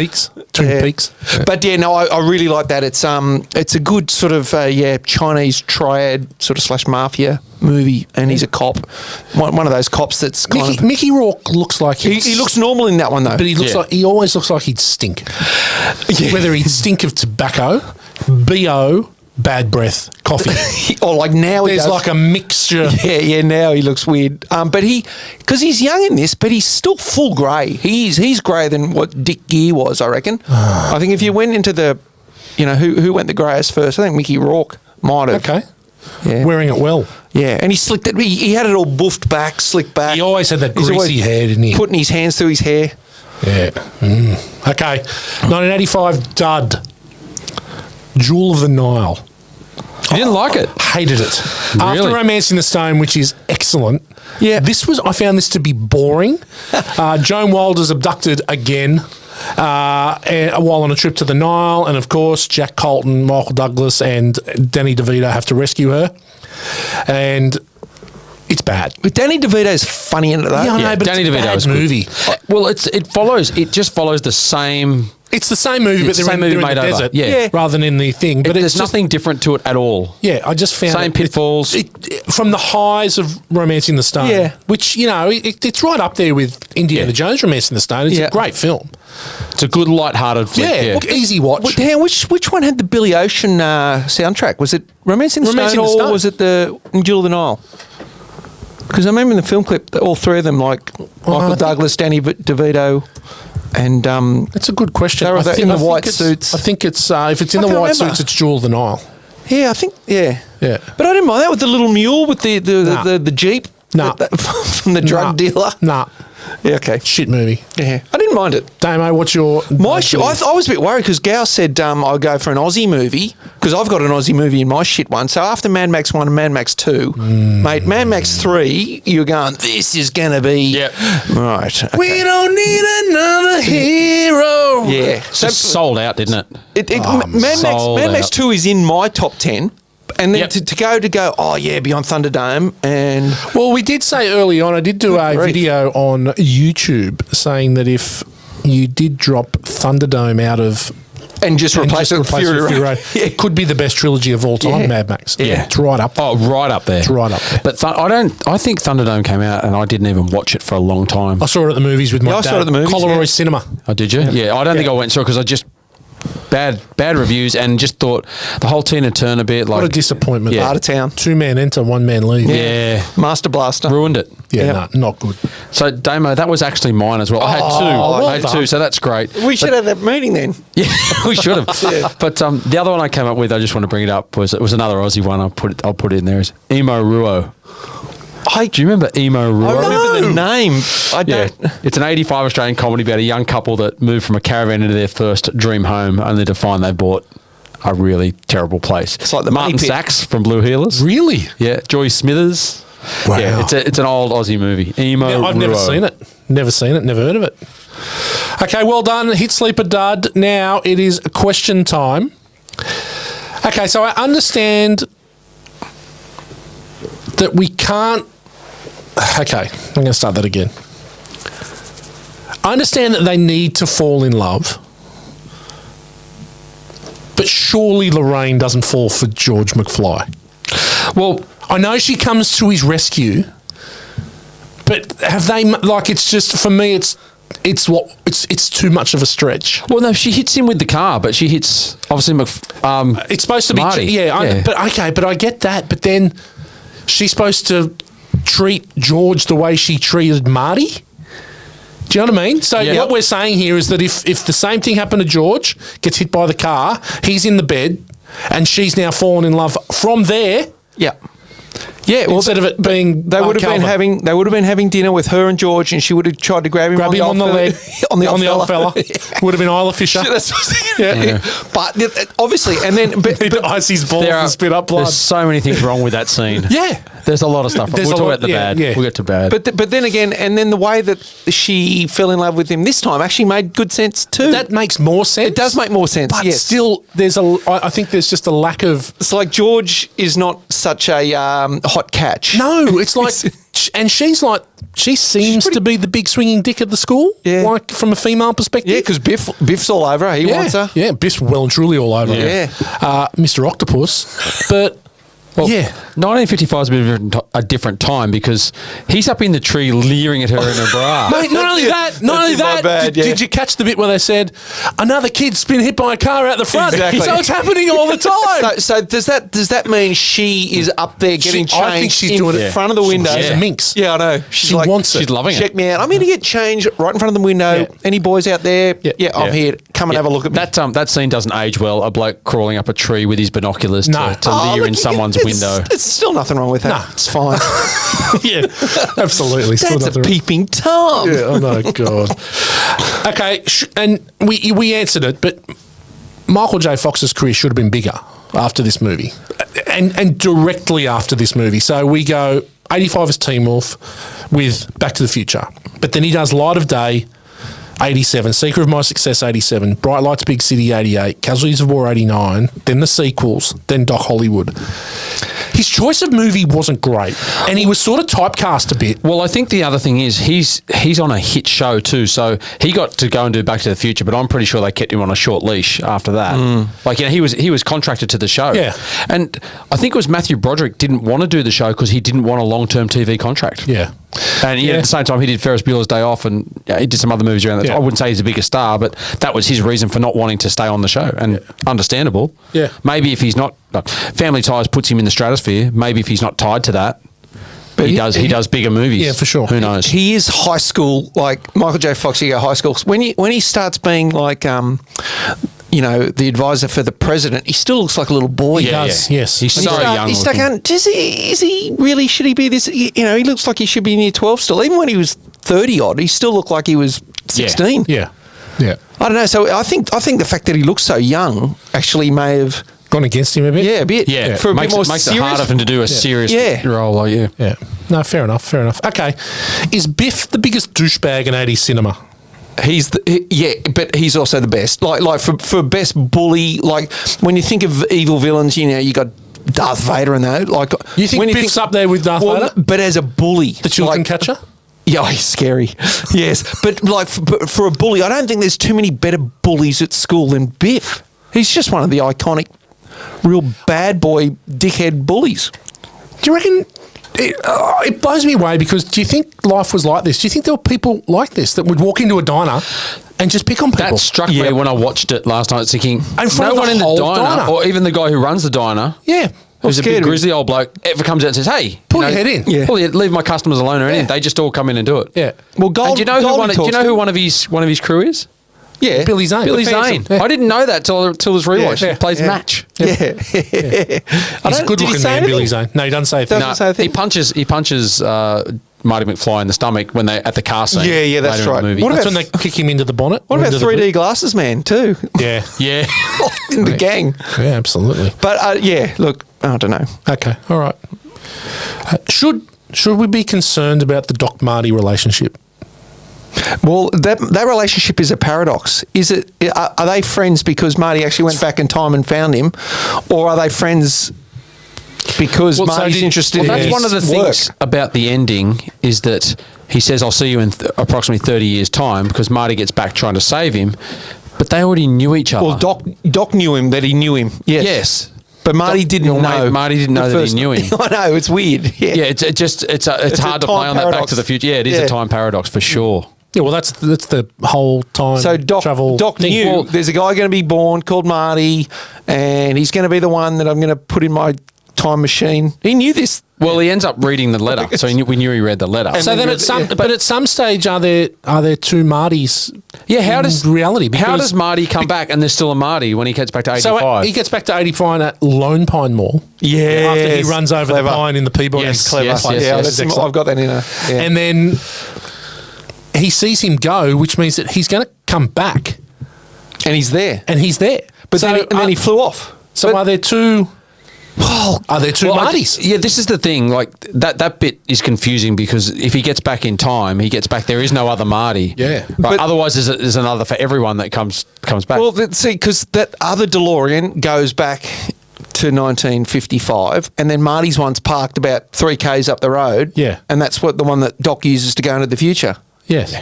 Twin Peaks. Yeah. But yeah, no, I really like that. It's a good sort of Chinese triad sort of / mafia movie, and he's a cop, one of those cops that's kind of. Mickey Rourke looks like He looks normal in that one though, but he always looks like he'd stink. Yeah. Whether he'd stink of tobacco, BO, bad breath, coffee. or like now he There's does. like a mixture. Yeah, now he looks weird. But because he's young in this, but he's still full grey. He's greyer than what Dick Gear was, I reckon. I think if you went into the, who went the greyest first, I think Mickey Rourke might have. Okay. Yeah. Wearing it well. Yeah, and he slicked it. He had it all buffed back, slicked back. He always had that He's always greasy hair, didn't he? Putting his hands through his hair. Yeah. Okay. 1985 dud. Jewel of the Nile. You didn't like it? Hated it. After Really? Romancing the Stone, which is excellent. Yeah. I found this to be boring. Joan Wilder's abducted again while on a trip to the Nile. And of course, Jack Colton, Michael Douglas, and Danny DeVito have to rescue her. And it's bad. But Danny DeVito's funny in it though. Yeah, I know, but Danny it's a DeVito bad is good. movie. Well, it just follows the same. It's the same movie, but It's the they're same in movie the made over. desert, Yeah. rather than in the thing. But There's nothing different to it at all. Yeah, I just found Same pitfalls. from the highs of Romancing the Stone. Yeah. Which it's right up there with Indiana Jones Romancing the Stone. It's Yeah. a great film. It's a good, light-hearted flick. Yeah, look, easy watch. Which one had the Billy Ocean soundtrack? Was it Romancing the Romancing Stone the or Stone. was it the Jewel of the Nile? Because I remember in the film clip, all 3 of them, like Michael Douglas, Danny DeVito, and That's a good question. They were in the white it's- suits. I think it's if it's in I the can't white remember. suits, it's Jewel of the Nile. yeah, I think Yeah. But I didn't mind that with the little mule with the Nah. Jeep Nah. from the drug dealer. Nah. Yeah, okay. Shit movie. Yeah, I didn't mind it. Damo, what's your... I was a bit worried because Gale said I'll go for an Aussie movie because I've got an Aussie movie in my shit one. So after Mad Max 1 and Mad Max 2, mate, Mad Max 3, you're going, this is going to be... Yep. Right. Okay. We don't need another hero. Yeah. So sold out, didn't it? Mad Max 2 is in my top 10. And then Yep. to go, oh yeah, Beyond Thunderdome, and Well, we did say early on, I did do a video on YouTube saying that if you did drop Thunderdome out of... and just replace it with Fury Road. Yeah. It could be the best trilogy of all time, Yeah. Mad Max. Yeah. It's right up. Oh, right up there. It's right up there. But I think Thunderdome came out and I didn't even watch it for a long time. I saw it at the movies with my I dad. saw it at the movies, Colleroy yeah. Cinema. Oh, did you? Yeah, I don't think I went and saw it because I just... Bad reviews and just thought the whole Tina Turner bit, like... What a disappointment. Yeah. Out of town. 2-man enter, 1-man leave. Yeah. Master Blaster. Ruined it. Yeah, Yeah. no, not good. So, Damo, that was actually mine as well. I had two. well I had done. two, so that's great. We should have that meeting then. Yeah, we should have. But the other one I came up with, I just want to bring it up, was another Aussie one. I'll put it in there. Is Emo Ruo. Do you remember Emo Ruo? I remember the name. I Yeah, don't. it's an 85 Australian comedy about a young couple that moved from a caravan into their first dream home, only to find they bought a really terrible place. It's like the Martin Money Pit. Sachs from Blue Heelers. Really? Yeah, Joy Smithers. Wow. Yeah, it's an old Aussie movie. Emo Yeah, I've never Ruo. seen it. Never seen it. Never heard of it. Okay, well done. Hit Sleeper Dud. Now it is question time. Okay, so I understand that we can't... Okay, I'm going to start that again. I understand that they need to fall in love, but surely Lorraine doesn't fall for George McFly. Well, I know she comes to his rescue, but have they, like, it's just, for me, it's too much of a stretch. well, no, she hits him with the car, but she hits obviously It's supposed to be, Marty. but I get that, but then she's supposed to treat George the way she treated Marty. Do you know what I mean? So Yeah. what we're saying here is that if the same thing happened to George, gets hit by the car, he's in the bed, and she's now fallen in love from there. Yeah. Yeah, well, Instead of it being they would have been having dinner with her and George, and she would have tried to grab him on the old leg, on the old fella. Would have been Isla Fisher. That's what I was thinking. Yeah. But obviously, and then He'd ice his balls and spit up blood. There's so many things wrong with that scene. Yeah. There's a lot of stuff. There's We'll a talk lot- about the yeah, bad. yeah. We'll get to bad. But then again, and then the way that she fell in love with him this time actually made good sense too. That makes more sense. It does make more sense. But yes. still, I think there's just a lack of... It's like George is not such a hot catch. No, it's like... And she's like... She seems to be the big swinging dick at the school. Yeah. Like, from a female perspective. Yeah, because Biff's all over her. He wants her. Yeah, Biff's well and truly all over her. Yeah. Mr. Octopus. But... Well, yeah. 1955 is a different time because he's up in the tree leering at her in her bra. Mate, not only that, bad, did you catch the bit where they said, another kid's been hit by a car out the front? Exactly. So it's happening all the time. So does that mean she is up there getting changed I think she's in doing it. front of the window? She's a minx. Yeah, I know. She wants it. She's loving Check it. me out. I'm going to get changed right in front of the window. Yeah. Any boys out there? Yeah, I'm here. Come and have a look at me. That scene doesn't age well. A bloke crawling up a tree with his binoculars No. to leer in someone's window. It's still nothing wrong with that. No. It's fine. Yeah, absolutely. Still That's a nothing- peeping Tom. Yeah, oh no, God. Okay, and we answered it, but Michael J. Fox's career should have been bigger after this movie, and directly after this movie. So we go 85 as Teen Wolf with Back to the Future, but then he does Light of Day, 87, Secret of My Success, 87, Bright Lights, Big City, 88, Casualties of War, 89, then the sequels, then Doc Hollywood. His choice of movie wasn't great, and he was sort of typecast a bit. Well, I think the other thing is he's on a hit show too, so he got to go and do Back to the Future, but I'm pretty sure they kept him on a short leash after that. Like, you know, he was contracted to the show. Yeah. And I think it was Matthew Broderick didn't want to do the show because he didn't want a long-term TV contract. Yeah. And at the same time, he did Ferris Bueller's Day Off, and he did some other movies around that. Yeah. I wouldn't say he's a bigger star, but that was his reason for not wanting to stay on the show, and understandable. Yeah. Maybe if he's not, Family Ties puts him in the stratosphere. Maybe if he's not tied to that, but he does bigger movies. Yeah, for sure. Who knows? He is high school, like Michael J. Fox. You go high school when he starts being like, the advisor for the president. He still looks like a little boy. He does. Yes. He's so young. He's stuck looking. on. Is he really? Should he be this? He looks like he should be near 12 still. Even when he was 30 odd, he still looked like he was 16. Yeah. Yeah. I don't know. So I think the fact that he looks so young actually may have gone against him a bit. Yeah, a bit. Yeah, for a makes bit more it makes it serious. harder for him to do a serious role. Like Yeah. No, fair enough. Fair enough. Okay. Is Biff the biggest douchebag in 80s cinema? He's but he's also the best. Like for best bully. Like when you think of evil villains, you got Darth Vader and that. Like You think when Biff's up there with Darth Vader? But as a bully, The children catcher? Yeah, he's scary. Yes, but like for a bully, I don't think there's too many better bullies at school than Biff. He's just one of the iconic, real bad boy, dickhead bullies. Do you reckon it blows me away because do you think life was like this? Do you think there were people like this that would walk into a diner and just pick on people? that struck me when I watched it last night. Thinking, In front no of the one in the whole diner, diner. or even the guy who runs the diner, Yeah. who's a scared big of grizzly old bloke, ever comes out and says, "Hey, Pull your head in." Yeah. leave my customers alone or anything." They just all come in and do it. Yeah. Well, And do you know who one of his crew is? Yeah, Billy Zane. Billy The Phantom. Zane. I didn't know that till this rewatch. Yeah. He plays Match. Yeah. He's a good looking man, Billy Zane. No, he doesn't say a thing. Doesn't say a thing. He punches Marty McFly in the stomach when they at the car scene. Yeah, that's later in right. the movie. What That's about- when they kick him into the bonnet. What or about into the 3D Glasses Man too? boot. Yeah. Yeah. In the gang. Yeah, absolutely. But look, I don't know. Okay. All right. Should we be concerned about the Doc Marty relationship? Well, that relationship is a paradox. Is it? Are they friends because Marty actually went back in time and found him, or are they friends because Well, so Marty's did- interested Well, in that's his one of the work? things about the ending is that he says, "I'll see you in approximately 30 years' time," because Marty gets back trying to save him, but they already knew each other. Well, Doc knew him that he knew him. Yes. Yes. But Marty didn't your know. mate Marty didn't know that he knew him. I know, it's weird. Yeah. Yeah, it's hard to time play on that Back paradox. to the Future. Yeah, it is Yeah. a time paradox for sure. Yeah, well, that's the whole time So Doc thing. knew Well, there's a guy going to be born called Marty, and he's going to be the one that I'm going to put in my time machine. He knew this. Well, he ends up reading the letter, so we knew he read the letter. so then, at some stage, are there two Martys? Yeah, how in does reality? How Because- does Marty come back and there's still a Marty when he gets back to 85? So he gets back to 85 at Lone Pine Mall. Yeah, After he runs over the pine in the Peabody. Yes, Clever. yes, yeah, yes. that's- I've got that in a. Yeah. And then he sees him go, which means that he's going to come back, And he's there. and he's there. But then he flew off. So are there two? Well, Are there two Martys? Yeah, this is the thing. Like that bit is confusing because if he gets back in time, he gets back. There is no other Marty. Yeah. But But- otherwise, there's another for everyone that comes back. Well, see, because that other DeLorean goes back to 1955, and then Marty's one's parked about 3 k's up the road. Yeah. And that's what the one that Doc uses to go into the future. Yes.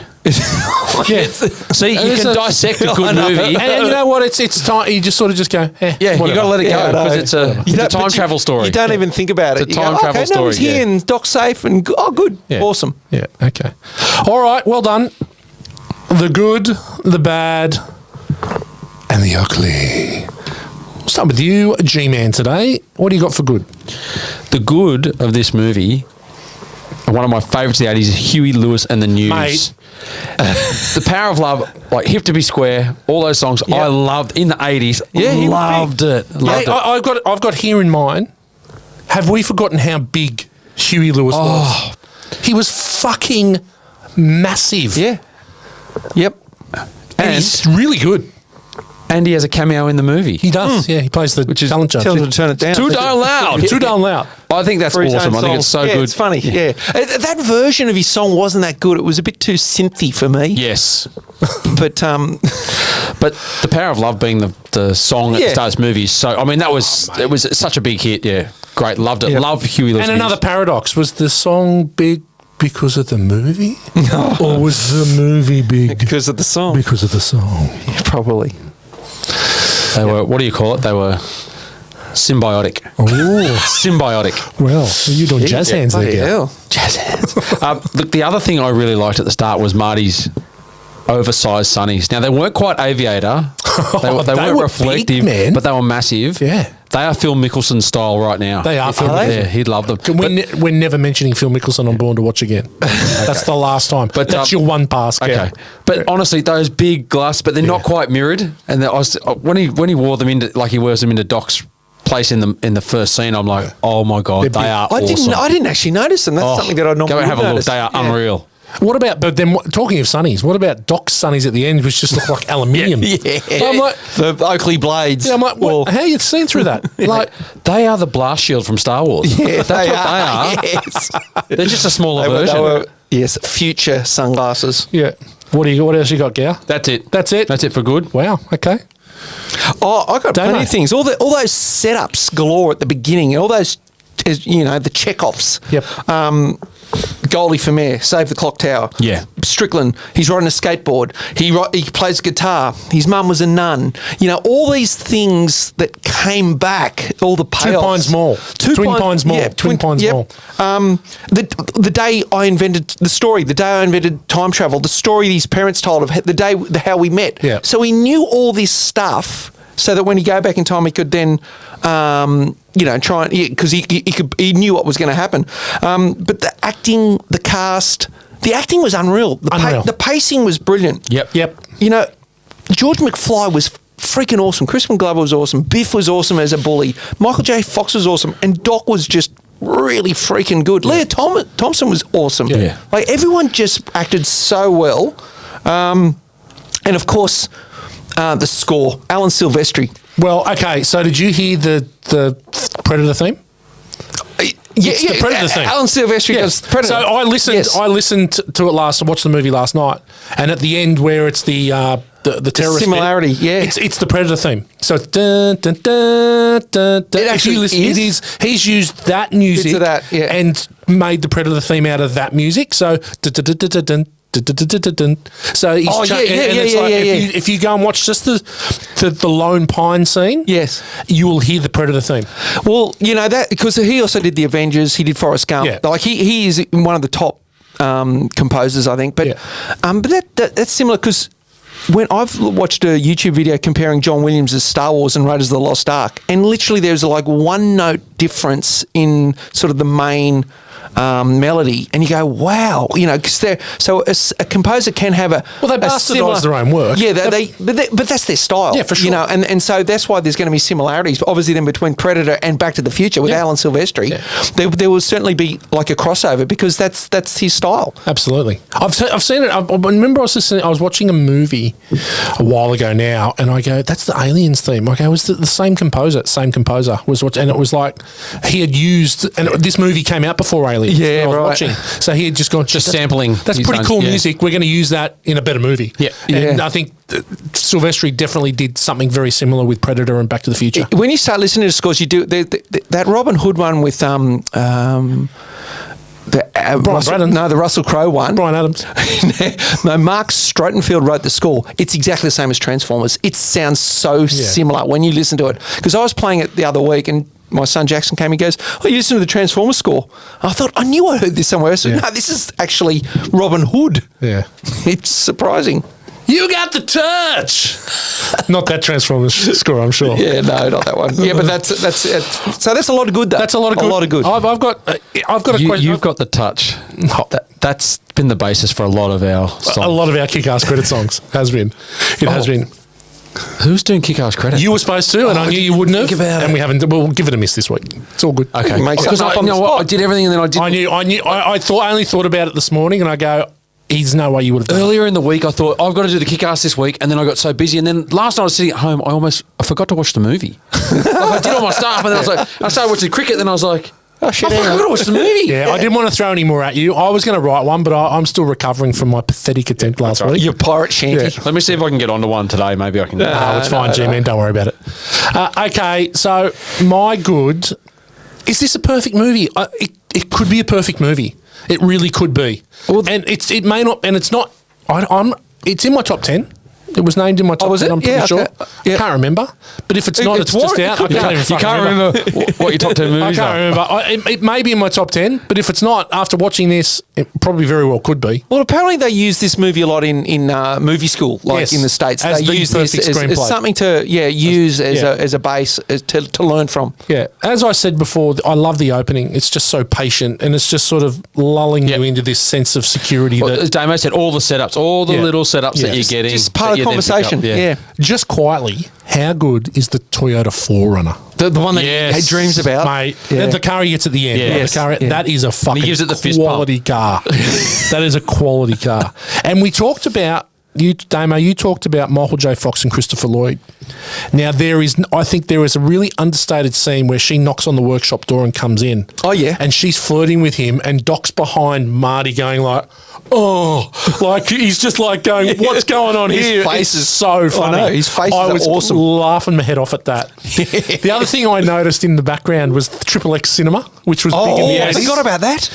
See, you can dissect a good movie. And you know what? It's time. You just sort of just go. Yeah, you whatever. got to let it Yeah, I go know. because it's a You don't- time but travel story. You don't even think about it. It's a You time go, travel okay, no, he's story, here yeah. and Doc's safe and good, Yeah. awesome. Yeah. Okay. All right. Well done. The good, the bad, and the ugly. We'll start with you, G-Man, today. What do you got for good? The good of this movie, one of my favourites of the 80s, is Huey Lewis and the News. Mate. The Power of Love, like Hip to Be Square, all those songs I loved in the 80s. Yeah, he was loved it. Loved Hey, it. I've got here in mind. Have we forgotten how big Huey Lewis was? He was fucking massive. Yeah. Yep. And he's really good. And he has a cameo in the movie. He does. Yeah, he plays the talent judge. Tell him to turn it down. Too darn loud. Too darn loud. I think that's For his awesome. own I think song. it's so Yeah, good. It's funny. Yeah. That version of his song wasn't that good. It was a bit too synthy for me. Yes. But But The Power of Love being the song at Yeah. the start of this movie is so, I mean, it was such a big hit. Yeah. Great. Loved it. Yep. Love Huey Lewis. And another paradox, was the song big because of the movie? Or was the movie big because of the song, because of the song? probably. They were, what do you call it? They were symbiotic. Oh, Symbiotic. well, you're doing jazz hands there, Bloody Gale. hell. Jazz hands. Look, the other thing I really liked at the start was Marty's oversized sunnies. Now, they weren't quite aviator. They They weren't were reflective, big, man. but they were massive. Yeah. They are Phil Mickelson style right now. They are Phil Mickelson. Yeah, he'd love them. We're never mentioning Phil Mickelson on Born to Watch again. That's the last time. But, That's your one pass, Gale. Okay, but honestly, those big glass, but they're not quite mirrored. And when he wore them into, like he wears them into Doc's place in the first scene, I'm like, oh my god, They're they big. are I awesome. didn't actually notice them. That's something that I normally go and have would a look. notice. They are Yeah. unreal. What about, but then talking of sunnies, what about Doc's sunnies at the end, which just look like aluminium? I'm like, the Oakley blades. Yeah, I'm like, how are you seeing through that? Like, they are the blast shield from Star Wars. Yeah, That's what they are. Yes. They're just a smaller version. They were, yes, future sunglasses. Yeah. What else you got, Gale? That's it. That's it? That's it for good. Wow, okay. Oh, I got plenty of things. All those setups galore at the beginning, all those, the checkoffs. Yep. Goldie for Mayor, Save the Clock Tower. Yeah. Strickland, he's riding a skateboard. He plays guitar. His mum was a nun. All these things that came back, all the payoffs. Twin Pines Mall. Twin Pines Mall. The day I invented the story, the day I invented time travel, the story these parents told of the day how we met. Yeah. So he knew all this stuff so that when he go back in time, he could then, try and, because he knew what was going to happen. But the acting, the cast, the acting was unreal. The pacing was brilliant. Yep. George McFly was freaking awesome. Crispin Glover was awesome. Biff was awesome as a bully. Michael J. Fox was awesome. And Doc was just really freaking good. Leah Thompson was awesome. Yeah. Like, everyone just acted so well. And, of course, the score, Alan Silvestri. Well, okay, so did you hear the Predator theme? The Predator theme. Alan Silvestri does Predator. So I listened. Yes. I listened to it I watched the movie last night, and at the end where it's the terrorist similarity, bit, it's the Predator theme. So it's dun dun dun dun dun. It actually it is. He's used that music and made the Predator theme out of that music. So dun dun dun dun dun. So he's if you go and watch just the Lone Pine scene, yes, you will hear the Predator theme. Well, that because he also did the Avengers, he did Forrest Gump. Yeah. Like he is one of the top composers, I think. But that's similar because when I've watched a YouTube video comparing John Williams' Star Wars and Raiders of the Lost Ark, and literally there's like one note difference in sort of the main melody, and you go, wow, because a composer can have a they bastardise their own work. Yeah, but that's their style. Yeah, for sure. And so that's why there's going to be similarities, obviously, then between Predator and Back to the Future with Alan Silvestri. Yeah. There will certainly be like a crossover because that's his style. Absolutely, I've seen it. I remember I was watching a movie a while ago now, and I go, that's the Aliens theme. I go, it was the same composer was watching, and it was like he had used, and this movie came out before Aliens. Yeah, right. Watching. So he had just gone, just sampling. That's pretty cool music. We're going to use that in a better movie. Yeah. And I think Silvestri definitely did something very similar with Predator and Back to the Future. When you start listening to scores, you do that Robin Hood one with the Russell Crowe one. Bryan Adams. No, Mark Strotenfield wrote the score. It's exactly the same as Transformers. It sounds so similar when you listen to it. Because I was playing it the other week and my son Jackson came and goes, oh, you listen to the Transformers score. I thought, I knew I heard this somewhere else. No, this is actually Robin Hood. Yeah. It's surprising. You got the touch. Not that Transformers score, I'm sure. Yeah, no, not that one. Yeah, but that's it. So that's a lot of good, though. That's a lot of good. I've got a question. You've got the touch. That's been the basis for a lot of our songs. A lot of our kick-ass credit songs has been. It has been. Who's doing kick-ass credit? You were supposed to, and I knew you wouldn't have. And we haven't. We'll give it a miss this week. It's all good. Okay. Because I did everything, and then I didn't. I knew. I only thought about it this morning, and I go, "There's no way you would have done Earlier in the week, I thought, I've got to do the kick-ass this week, and then I got so busy, and then last night I was sitting at home, I forgot to watch the movie. I did all my stuff, and then I started watching cricket, and then I was like, oh shit, I've got to watch the movie. Yeah, I didn't want to throw any more at you. I was going to write one, but I'm still recovering from my pathetic attempt last week. Your pirate shanty. Yeah. Let me see if I can get onto one today. Maybe I can. It's fine, G-Man. Don't worry about it. Okay, so my good. Is this a perfect movie? It could be a perfect movie. It really could be. Well, and it may not, and it's not. It's in my top 10. It was named in my top 10, I'm pretty sure. Yeah. I can't remember. But if it's not, it's just out. You can't remember what your top 10 movies are. I can't remember. It may be in my top 10, but if it's not, after watching this, it probably very well could be. Well, apparently they use this movie a lot in movie school, like in the States. They use this as something to use as a base to learn from. Yeah. As I said before, I love the opening. It's just so patient, and it's just sort of lulling you into this sense of security. As Damo said, all the setups, all the little setups that you're getting. Just part of a conversation. Yeah. Just quietly, how good is the Toyota 4Runner? The one that he dreams about. Mate, the car he gets at the end. Yes. The car, that is a fucking gives it the fist quality car. That is a quality car. And we talked about, Damo, you talked about Michael J. Fox and Christopher Lloyd. Now, I think there is a really understated scene where she knocks on the workshop door and comes in. Oh, yeah. And she's flirting with him, and Doc's behind Marty going like, oh, like he's just like going, what's going on here? His face is so funny. I know, his face is awesome. Laughing my head off at that. The other thing I noticed in the background was the Triple X Cinema, which was big in the 80s. I forgot about that.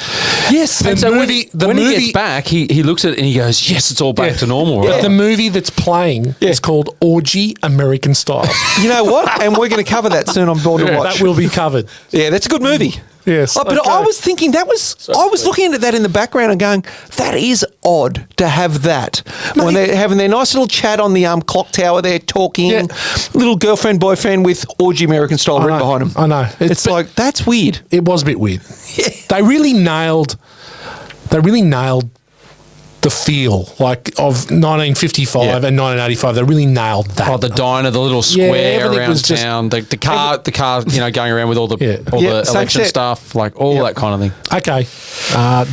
Yes. And so when he gets back, he looks at it and he goes, yes, it's all back to normal. But the movie that's playing is called Orgy American Style. You know what? And we're going to cover that soon on Born to Watch. That will be covered. Yeah, that's a good movie. Yes. But I was thinking I was looking at that in the background and going, that is odd to have that. When they're having their nice little chat on the clock tower, they're talking, little girlfriend, boyfriend with Orgy American Style written behind them. I know. It's like, that's weird. It was a bit weird. They really nailed the feel of 1955 and 1985. They really nailed that. Oh, the diner, the little square around town, the car, going around with all the election stuff, like all that kind of thing. Okay,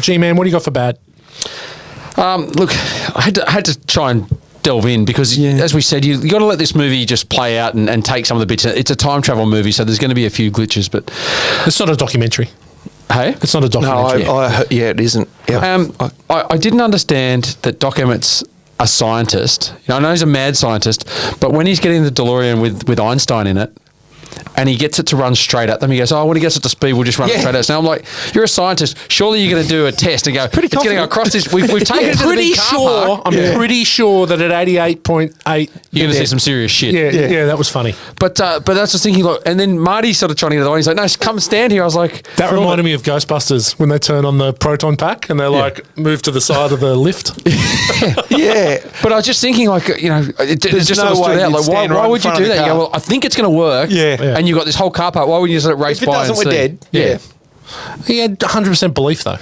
G-Man, what do you got for bad? Look, I had to try and delve in because, as we said, you got to let this movie just play out and take some of the bits. It's a time travel movie, so there's going to be a few glitches, but it's not a documentary. Hey? It's not a documentary. No, it isn't. Yep. I didn't understand that Doc Emmett's a scientist. I know he's a mad scientist, but when he's getting the DeLorean with Einstein in it, and he gets it to run straight at them, he goes, when he gets it to speed, we'll just run it straight at us. Now I'm like, you're a scientist. Surely you're going to do a test and go, it's going to go across this. We've taken it to the big car park. I'm pretty sure that at 88.8, you're going to see some serious shit. Yeah, that was funny. But that's just thinking, and then Marty's sort of trying to get the one. He's like, no, come stand here. I was like, that reminded me of Ghostbusters when they turn on the proton pack and they're like, move to the side of the lift. But I was just thinking, like, it just sort of stood out. Like, why would you do that? You go, well, I think it's going to work. And you've got this whole car park. Why would you just let it race by and see? If it doesn't, we're dead. He had 100% belief, though.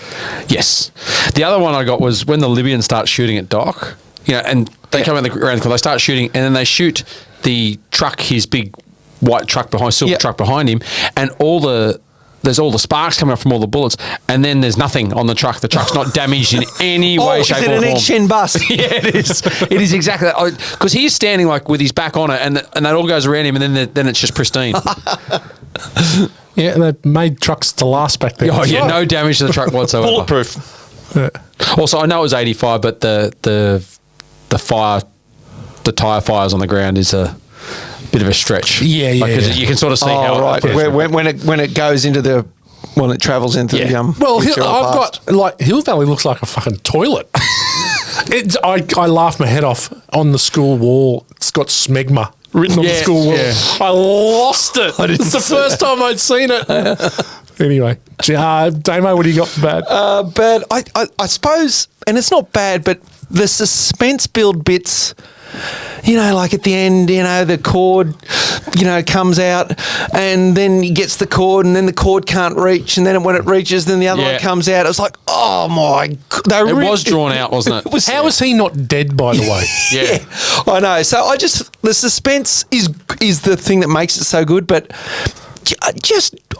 Yes. The other one I got was when the Libyans start shooting at Doc, and they come around the corner, they start shooting, and then they shoot the truck, his big white truck silver truck behind him, and there's all the sparks coming up from all the bullets, and then there's nothing on the truck. The truck's not damaged in any way, shape, or form. Is it an X-Shin bus? It is. It is exactly that. Because he's standing like with his back on it, and that all goes around him, and then it's just pristine. Yeah, they made trucks to last back then. No damage to the truck whatsoever. Bulletproof. Also, I know it was 85, but the tyre fires on the ground is a bit of a stretch. Because you can sort of see how. Right. When it goes into when it travels into the Well, Hill Valley looks like a fucking toilet. I laughed my head off on the school wall. It's got smegma written on the school wall. I lost it. It's the first time I'd seen it. Anyway, Damo, what do you got for bad? Bad. I suppose, and it's not bad, but the suspense build bits. Like at the end, the cord, comes out and then he gets the cord and then the cord can't reach and then when it reaches, then the other one comes out. It was like, oh my God. It was drawn out, wasn't it? How was he not dead, by the way? I know. So the suspense is the thing that makes it so good, but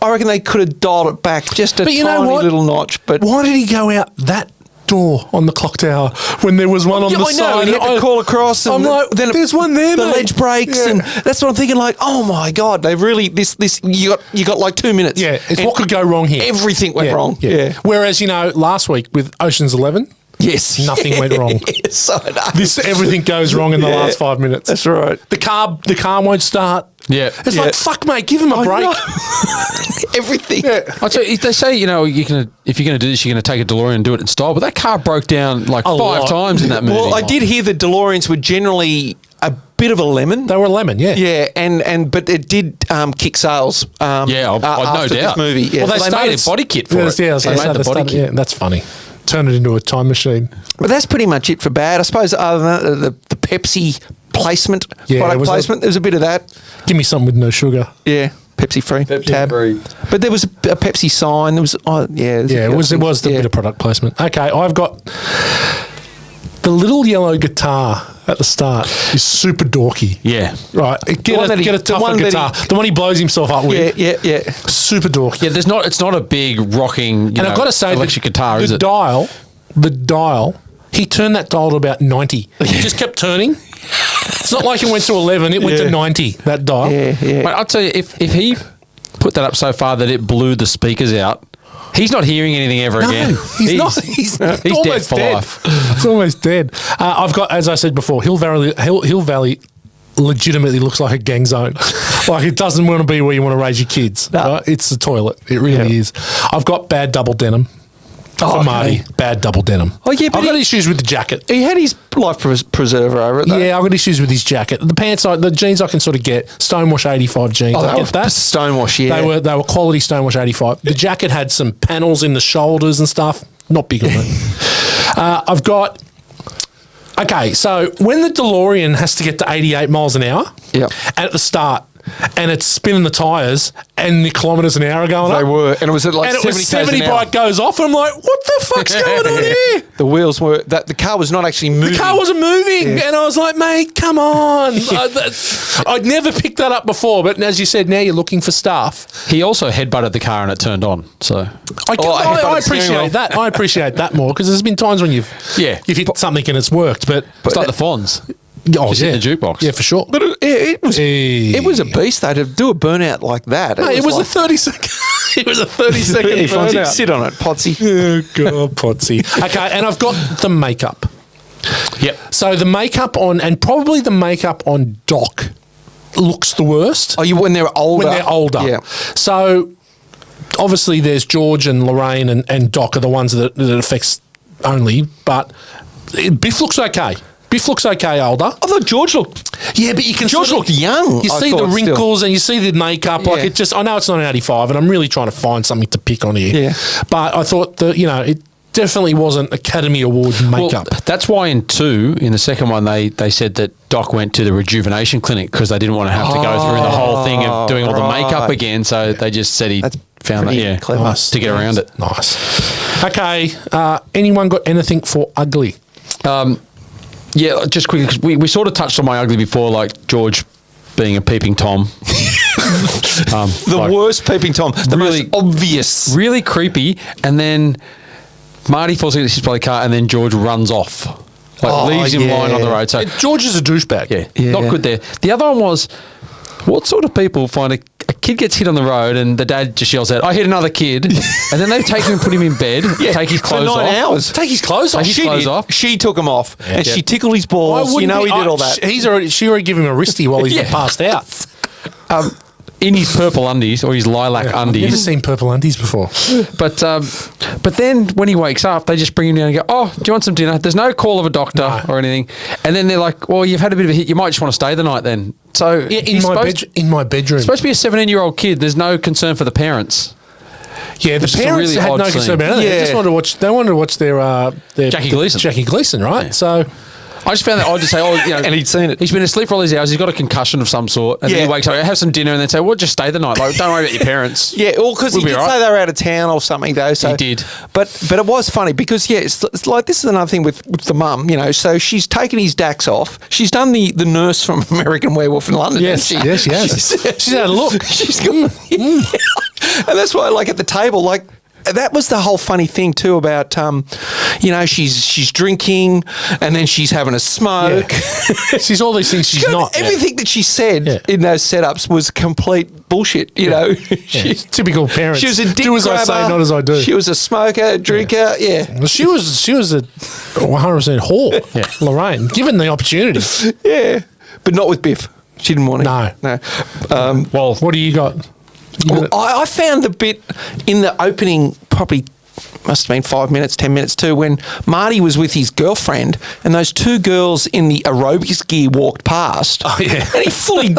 I reckon they could have dialed it back just a tiny little notch. But why did he go out that door on the clock tower when there was one on the side? And he had to call across. And I'm like, then there's one there. The ledge breaks, and that's what I'm thinking. Like, oh my God, they really this you got like 2 minutes. Yeah, it's what could go wrong here. Everything went wrong. Yeah. Whereas last week with Ocean's 11. Yes. Nothing went wrong. Yes, I know. Everything goes wrong in the last 5 minutes. That's right. The car won't start. Yeah. It's like, fuck, mate, give him a break. Everything. They say, if you're going to do this, you're going to take a DeLorean and do it in style. But that car broke down like five times in that movie. Well, I did hear the DeLoreans were generally a bit of a lemon. They were a lemon, yeah. Yeah, but it did kick sales. I've no doubt. This movie. Yeah. Well, they made a body kit for it. Yeah, they made the body kit. Yeah, that's funny. Turn it into a time machine. But that's pretty much it for bad. I suppose other than that, the Pepsi placement, product placement, there's a bit of that. Give me something with no sugar. Yeah, Pepsi free. Tab. But there was a Pepsi sign. There was, it was the bit of product placement. Okay, I've got The little yellow guitar at the start is super dorky. Yeah. Right. Get a tougher guitar. The one he blows himself up with. Yeah. Super dorky. Yeah, it's not a big rocking, And I've got to say, electric guitar, is it? The dial, he turned that dial to about 90. He just kept turning. It's not like it went to 11, it went to 90, that dial. Yeah. Mate, I'll tell you, if he put that up so far that it blew the speakers out, he's not hearing anything ever again. He's not. He's almost dead for dead. life. He's almost dead. I've got, as I said before, Hill Valley legitimately looks like a gang zone. Like, it doesn't want to be where you want to raise your kids. No. Right? It's the toilet. It really is. I've got bad double denim. For Marty, bad double denim. Oh, yeah, but I've got issues with the jacket. He had his life preserver over it, though. Yeah, I've got issues with his jacket. The pants, the jeans I can sort of get. Stonewash 85 jeans. I get that. Stonewash, yeah. They were quality Stonewash 85. The jacket had some panels in the shoulders and stuff. Not big on it. I've got... Okay, so when the DeLorean has to get to 88 miles an hour, at the start, and it's spinning the tyres and the kilometres an hour are going up. They were. And it was at like 70 bike goes off and I'm like, what the fuck's going on here? The wheels were... the car was not actually moving. The car wasn't moving. Yeah. And I was like, mate, come on. I'd never picked that up before, but as you said, now you're looking for stuff. He also headbutted the car and it turned on, so... I appreciate that. I appreciate that more because there's been times when you've hit something and it's worked, but... It's like the Fonz. Oh, just hit the jukebox. Yeah, for sure. But it was a beast, though, to do a burnout like that. It was a 30-second... It was a 30-second burnout. Sit on it, Potsy. Oh, God, Potsy. Okay, and I've got the makeup. Yep. So the makeup and probably the makeup on Doc looks the worst. Oh, when they're older? When they're older. Yeah. So obviously there's George and Lorraine and Doc are the ones that it affects only, but Biff looks okay. Biff looks okay older. I thought George looked... Yeah, but you can... George looked young. You see the wrinkles and you see the makeup. Like it just... I know it's not an 85 and I'm really trying to find something to pick on here. Yeah. But I thought that, it definitely wasn't Academy Award makeup. Well, that's why in the second one, they said that Doc went to the rejuvenation clinic because they didn't want to have to go through the whole thing of doing all the makeup again. So they just said he found that, clever. Nice. To get around it. Nice. Okay. Anyone got anything for ugly? Yeah, just quickly, because we sort of touched on my ugly before, like George being a peeping Tom. The worst peeping Tom. The really most obvious. Really creepy. And then Marty falls into his bloody car and then George runs off. Leaves him lying on the road. So George is a douchebag. Yeah, not good there. The other one was, what sort of people find a kid gets hit on the road and the dad just yells out, I hit another kid. And then they take him and put him in bed, take his clothes for 9 hours. Take his clothes off. She took him off and she tickled his balls. He did all that. She already gave him a wristy while he's passed out. In his purple undies or his lilac undies. I've never seen purple undies before. But then when he wakes up, they just bring him down and go, oh, do you want some dinner? There's no call of a doctor or anything. And then they're like, well, you've had a bit of a hit. You might just want to stay the night then. So in my bedroom. He's supposed to be a 17-year-old kid. There's no concern for the parents. Yeah, the parents had no concern about it. They just wanted to watch. They wanted to watch their Jackie Gleason, right? Yeah. So I just found that odd to say, and he'd seen it. He's been asleep for all these hours. He's got a concussion of some sort, and then he wakes up, have some dinner, and then say, "Well, just stay the night. Like, don't worry about your parents." Yeah, well, because he did say they were out of town or something, though. So he did, but it was funny because it's like this is another thing with the mum. So she's taken his dax off. She's done the nurse from American Werewolf in London. Yes, she has. She's had a look. She's got, and that's why, like at the table, like. That was the whole funny thing too about, she's drinking and then she's having a smoke. Yeah. She's all these things she's not. Everything that she said in those setups was complete bullshit, know. Typical parents. She was a dick do as I say, not as I do. She was a smoker, drinker, Well, she was a 100% whore, Lorraine, given the opportunity. Yeah, but not with Biff. She didn't want it. No. Well, what do you got? Well, I found the bit in the opening, probably must have been 5 minutes, 10 minutes too, when Marty was with his girlfriend and those two girls in the aerobics gear walked past. Oh, yeah. And he fully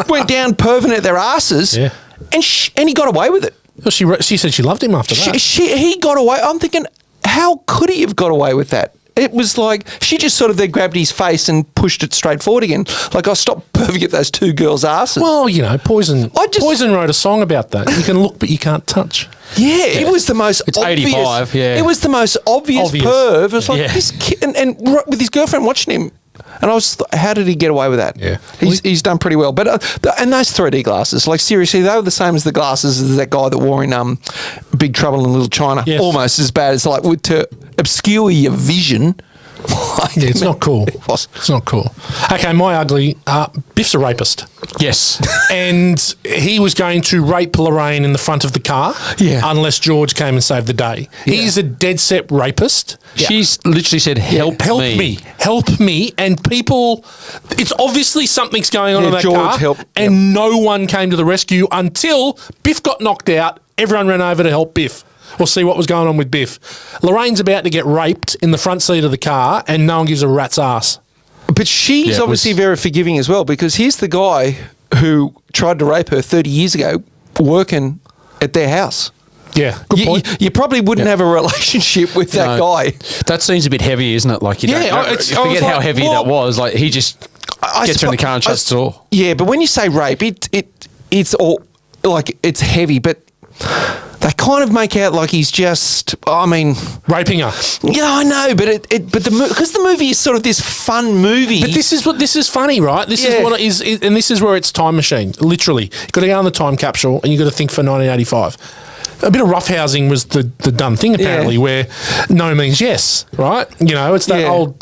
went down perving at their asses and he got away with it. Well, she said she loved him after that. He got away. I'm thinking, how could he have got away with that? it was like she just sort of then grabbed his face and pushed it straight forward again. Like, I stopped perving at those two girls' asses. Well, Poison wrote a song about that. You can look, but you can't touch. Yeah, it was the most It's obvious. 85, yeah. It was the most obvious perv. It was like, this kid, and with his girlfriend watching him. And I was, how did he get away with that? Yeah. He's done pretty well. But and those 3D glasses, like, seriously, they were the same as the glasses as that guy that wore in Big Trouble in Little China. Yes. Almost as bad. It's like, to obscure your vision. Yeah, it's not cool. It was. It's not cool. Okay, my ugly. Biff's a rapist. Yes. And he was going to rape Lorraine in the front of the car unless George came and saved the day. Yeah. He's a dead set rapist. She's literally said, help me. Help me. And people, it's obviously something's going on in that George, car. help. And no one came to the rescue until Biff got knocked out. Everyone ran over to help Biff. Or see what was going on with Biff. Lorraine's about to get raped in the front seat of the car and no one gives a rat's ass. But she's obviously very forgiving as well, because here's the guy who tried to rape her 30 years ago working at their house. Yeah, good point. You probably wouldn't have a relationship with that guy. That seems a bit heavy, isn't it? Like, you Yeah, don't forget how heavy that was. Like, he just gets her in the car and shuts the door. Yeah, but when you say rape, it's all, like, it's heavy, but they kind of make out like he's just, raping her. Yeah, I know, but because the movie is sort of this fun movie. But this is funny, right? This is what it is, and this is where it's time machine. Literally, you've got to go in the time capsule, and you've got to think for 1985. A bit of roughhousing was the done thing, apparently, where no means yes, right? It's that old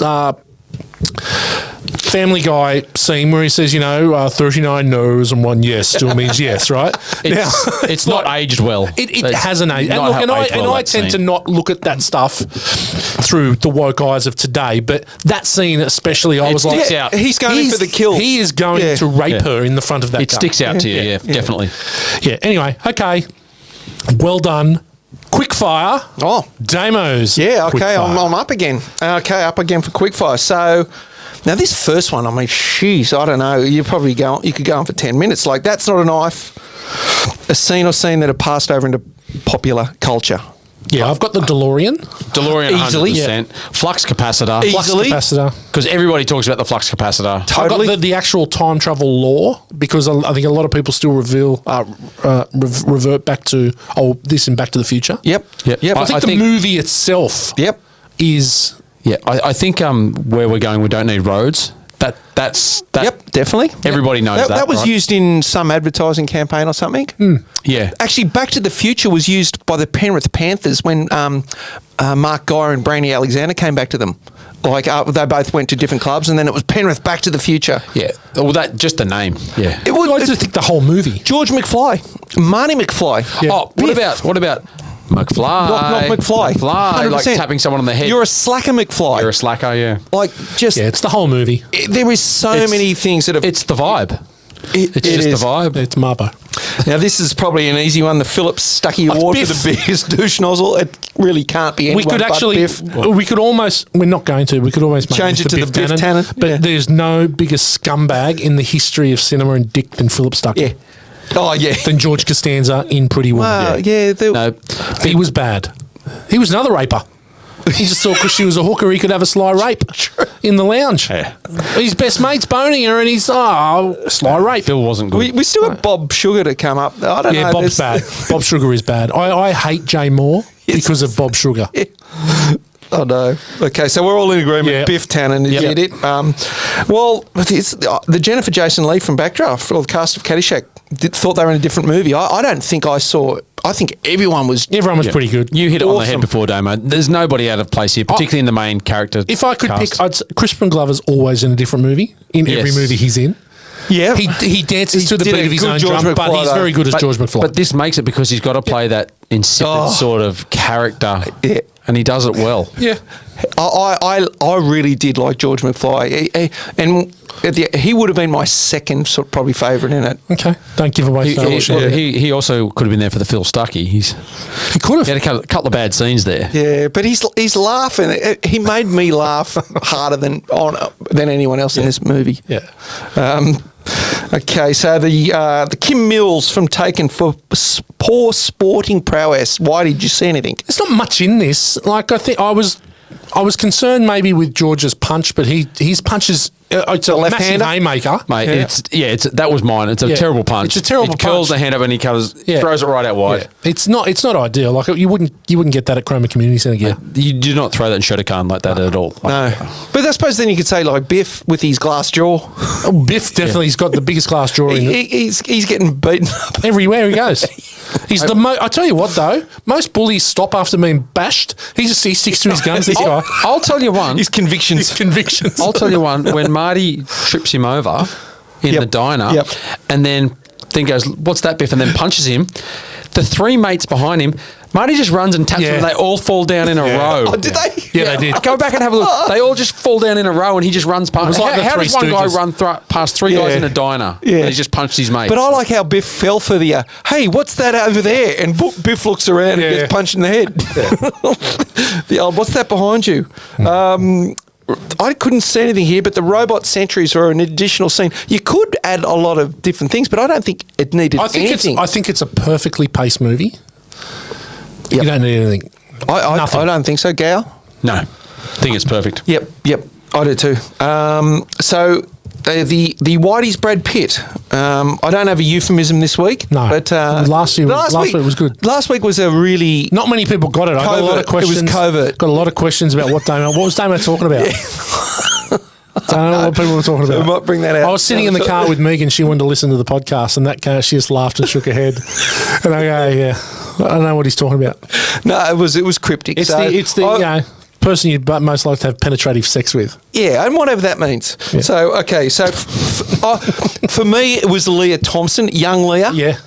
Family Guy scene where he says, 39 no's and 1 yes still means yes, right? It's not aged well. It hasn't aged. And look, I tend to not look at that stuff through the woke eyes of today, but that scene especially, I was like, he's going for the kill. He is going to rape her in the front of that car. It sticks out to you, definitely. Yeah, anyway, okay. Well done. Quickfire. Oh. Damos. Yeah, okay, Quickfire. I'm up again. Okay, up again for quickfire. So, now this first one, jeez, I don't know. You could go on for 10 minutes. Like, that's not a knife. A scene or scene that have passed over into popular culture. Yeah, I've got the DeLorean. DeLorean, Easily. 100%. Flux capacitor. Easily. Flux capacitor. Because everybody talks about the flux capacitor. Totally. I got the actual time travel law, because I think a lot of people still revert back to this in Back to the Future. Yep. I think the movie itself is... Yeah, I think where we're going, we don't need roads. That's Yep, definitely. Everybody knows that. That was right? used in some advertising campaign or something. Yeah. Actually, Back to the Future was used by the Penrith Panthers when Mark Geyer and Brandy Alexander came back to them. Like, they both went to different clubs, and then it was Penrith Back to the Future. Yeah. Well, just the name. Yeah. I just think the whole movie. George McFly, Marty McFly. Yeah. Oh, what about McFly? Knock McFly. McFly, like tapping someone on the head. You're a slacker, McFly. You're a slacker, yeah. Like, just... Yeah, it's the whole movie. There is so many things that have... It's the vibe. It's just the vibe. It's Marbo. Now, this is probably an easy one. The Phillips Stuckey Award for the biggest douche nozzle. It really can't be anyone we could almost, we're not going to, we could almost make change it to the Biff Tannen. But there's no bigger scumbag in the history of cinema and dick than Philip Stuckey. Yeah. Oh, yeah. Than George Costanza in Pretty Woman. Wow, No, he was bad. He was another raper. He just thought because she was a hooker, he could have a sly rape in the lounge. Yeah. His best mate's boning her, and he's sly rape. Phil wasn't good. We still have Bob Sugar to come up. I don't know. Yeah, Bob's bad. Bob Sugar is bad. I hate Jay Moore because of Bob Sugar. Yeah. Oh, no. Okay, so we're all in agreement. Yeah. Biff Tannen, you get it? Well, it's the Jennifer Jason Leigh from Backdraft, or the cast of Caddyshack, thought they were in a different movie. I don't think I saw it. I think everyone was pretty good. You hit it on the head before, Damo. There's nobody out of place here, particularly in the main character. If I could pick, Crispin Glover's always in a different movie, in every movie he's in. Yeah. He dances to the beat of his own drum, but he's very good as George McFly. But this makes it because he's got to play that insipid sort of character. Yeah. And he does it well. Yeah. I really did like George McFly. And he would have been my second probably favourite in it. Okay. Don't give away Star Wars. He also could have been there for the Phil Stuckey. He could have. He had a couple of bad scenes there. Yeah, but he's laughing. He made me laugh harder than anyone else in this movie. Yeah. Okay, so the Kim Mills from Taken for poor sporting prowess. Why did you see anything? There's not much in this. Like, I think I was I was concerned maybe with George's punch, but his punch is it's a massive haymaker, mate. Yeah. That was mine. It's a terrible punch. It's a terrible punch. He curls punch. the hand up and he throws it right out wide. Yeah. It's not ideal. Like you wouldn't get that at Chroma Community Centre again. You do not throw that in Shotokan like that at all. No, but I suppose then you could say like Biff with his glass jaw. Oh, Biff definitely has got the biggest glass jaw. He's getting beaten up everywhere he goes. He's I tell you what though, most bullies stop after being bashed. He sticks to his guns. This guy. I'll tell you one. His convictions. I'll tell you one. When Marty trips him over in the diner, and then goes, "What's that, Biff?" and then punches him. The three mates behind him, Marty just runs and taps them and they all fall down in a row. Oh, did they? Yeah, they did. Go back and have a look. They all just fall down in a row and he just runs past. It was like how does one guy run past three guys in a diner? Yeah. And he's just punched his mate. But I like how Biff fell for the, hey, what's that over there? And Biff looks around and gets punched in the head. The old, what's that behind you? I couldn't see anything here, but the robot sentries are an additional scene. You could add a lot of different things, but I don't think it needed anything. I think it's a perfectly paced movie. You don't need anything. I don't think so, Gale. No, I think it's perfect. Yep, I do too. So the Whitey's Brad Pitt. I don't have a euphemism this week. No, but last week was good. Last week was a really not many people got it. I got a lot of questions. It was covert. Got a lot of questions about what was Damo talking about. Don't know what people were talking about. We might bring that out. I was sitting in the car with Megan. She wanted to listen to the podcast, and she just laughed and shook her head. And I go, yeah, I don't know what he's talking about. No, it was cryptic. It's the person you'd most like to have penetrative sex with. Yeah, and whatever that means. Yeah. So, okay, for me, it was Leah Thompson, young Leah. Yeah.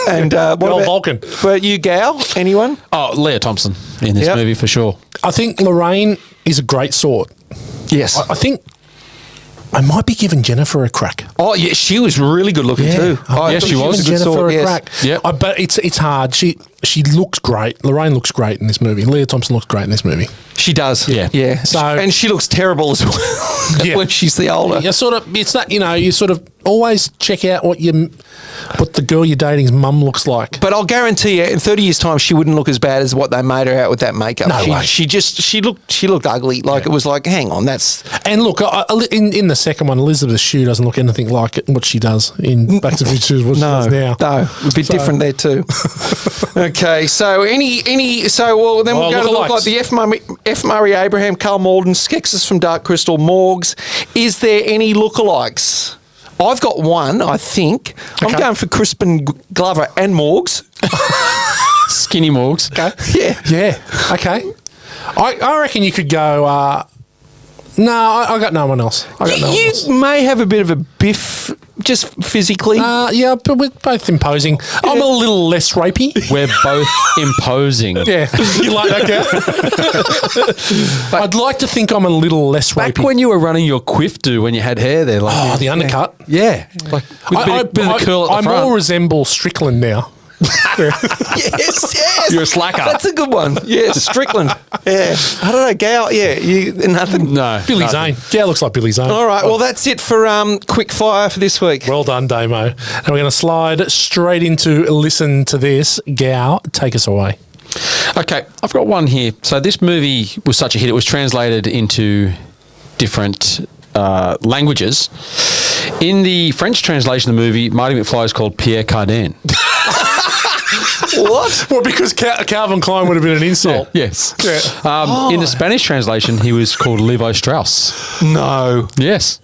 And what about Vulcan? But you, Gal, anyone? Oh, Leah Thompson in this movie for sure. I think Lorraine is a great sort. Yes. I think I might be giving Jennifer a crack. Oh, yeah, she was really good looking too. Yes, she was. Jennifer a crack. Yeah. But it's hard. She looks great. Lorraine looks great in this movie. Leah Thompson looks great in this movie. She does. Yeah. So, and she looks terrible as well when she's the older. Yeah, it's that, you sort of always check out what the girl you're dating's mum looks like. But I'll guarantee you, in 30 years' time, she wouldn't look as bad as what they made her out with that makeup. No way. She looked ugly. Like it was like, hang on, that's. And look, in the second one, Elizabeth Shue doesn't look anything like what she does in Back to the Future. What she does now. No, a bit different there too. Okay, so then we'll go to look like the F. Murray Abraham, Carl Malden, Skexus from Dark Crystal, Morgs. Is there any lookalikes? I've got one, I think. Okay. I'm going for Crispin Glover and Morgs. Skinny Morgs. Okay. Yeah. Okay. I reckon you could go. No, I got no one else. You may have a bit of a Biff, just physically. Yeah, but we're both imposing. Yeah. I'm a little less rapey. We're both imposing. Yeah, you like that, girl? I'd like to think I'm a little less rapey. Back when you were running your quiff do when you had hair there. Like, the undercut. Yeah. Like with a bit of the curl at the front. I more resemble Strickland now. Yes. You're a slacker. That's a good one. Yeah, Strickland. Yeah. I don't know, Gale. Yeah, nothing. No. Billy Zane. Gale looks like Billy Zane. All right. Well, that's it for quick fire for this week. Well done, Damo. And we're going to slide straight into listen to this. Gale, take us away. Okay, I've got one here. So this movie was such a hit; it was translated into different languages. In the French translation of the movie, Marty McFly is called Pierre Cardin. What? Well, because Calvin Klein would have been an insult. Yeah. Yes. Yeah. In the Spanish translation, he was called Levi Strauss. No. Yes.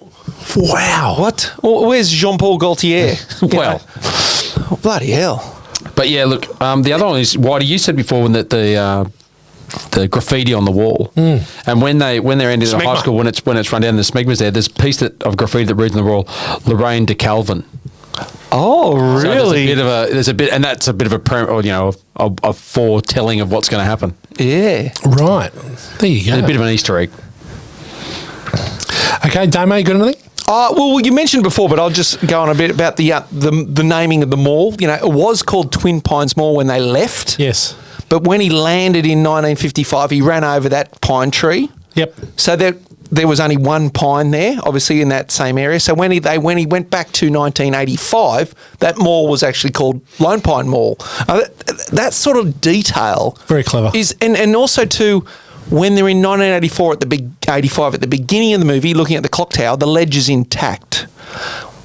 Wow. What? Well, where's Jean-Paul Gaultier? Well. Oh, bloody hell. But yeah, look, the other one is, Whitey, you said before when that the graffiti on the wall, and when they're ending in high school, when it's run down, the smegma's there. There's a piece of graffiti that reads on the wall, Lorraine de Calvin. Oh, really? So and that's a bit of a foretelling of what's going to happen. Yeah. Right. There you go. And a bit of an Easter egg. Okay, Damo, you got anything? Well, you mentioned before, but I'll just go on a bit about the naming of the mall. It was called Twin Pines Mall when they left. Yes. But when he landed in 1955, he ran over that pine tree. Yep. So there was only one pine there, obviously, in that same area. So when he went back to 1985, that mall was actually called Lone Pine Mall. That sort of detail, very clever, is and also too, when they're in 1984 85 at the beginning of the movie, looking at the clock tower, the ledge is intact.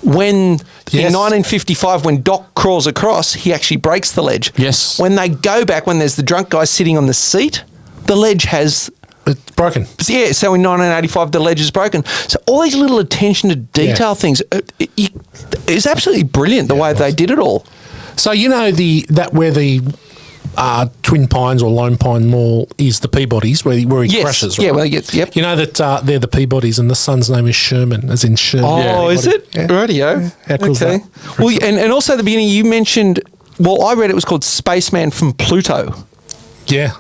When in 1955, when Doc crawls across, he actually breaks the ledge. Yes. When they go back, when there's the drunk guy sitting on the seat, the ledge has... It's broken. Yeah, so in 1985, the ledge is broken. So all these little attention to detail things, it's absolutely brilliant the way they did it all. So you know where the Twin Pines or Lone Pine Mall is the Peabodys, where he crashes, right? Yeah, well, yep. You know that they're the Peabodys and the son's name is Sherman, as in Sherman. Oh, is it? Yeah. Radio. How cool is that? Well, and also at the beginning you mentioned, well, I read it was called Spaceman from Pluto. Yeah.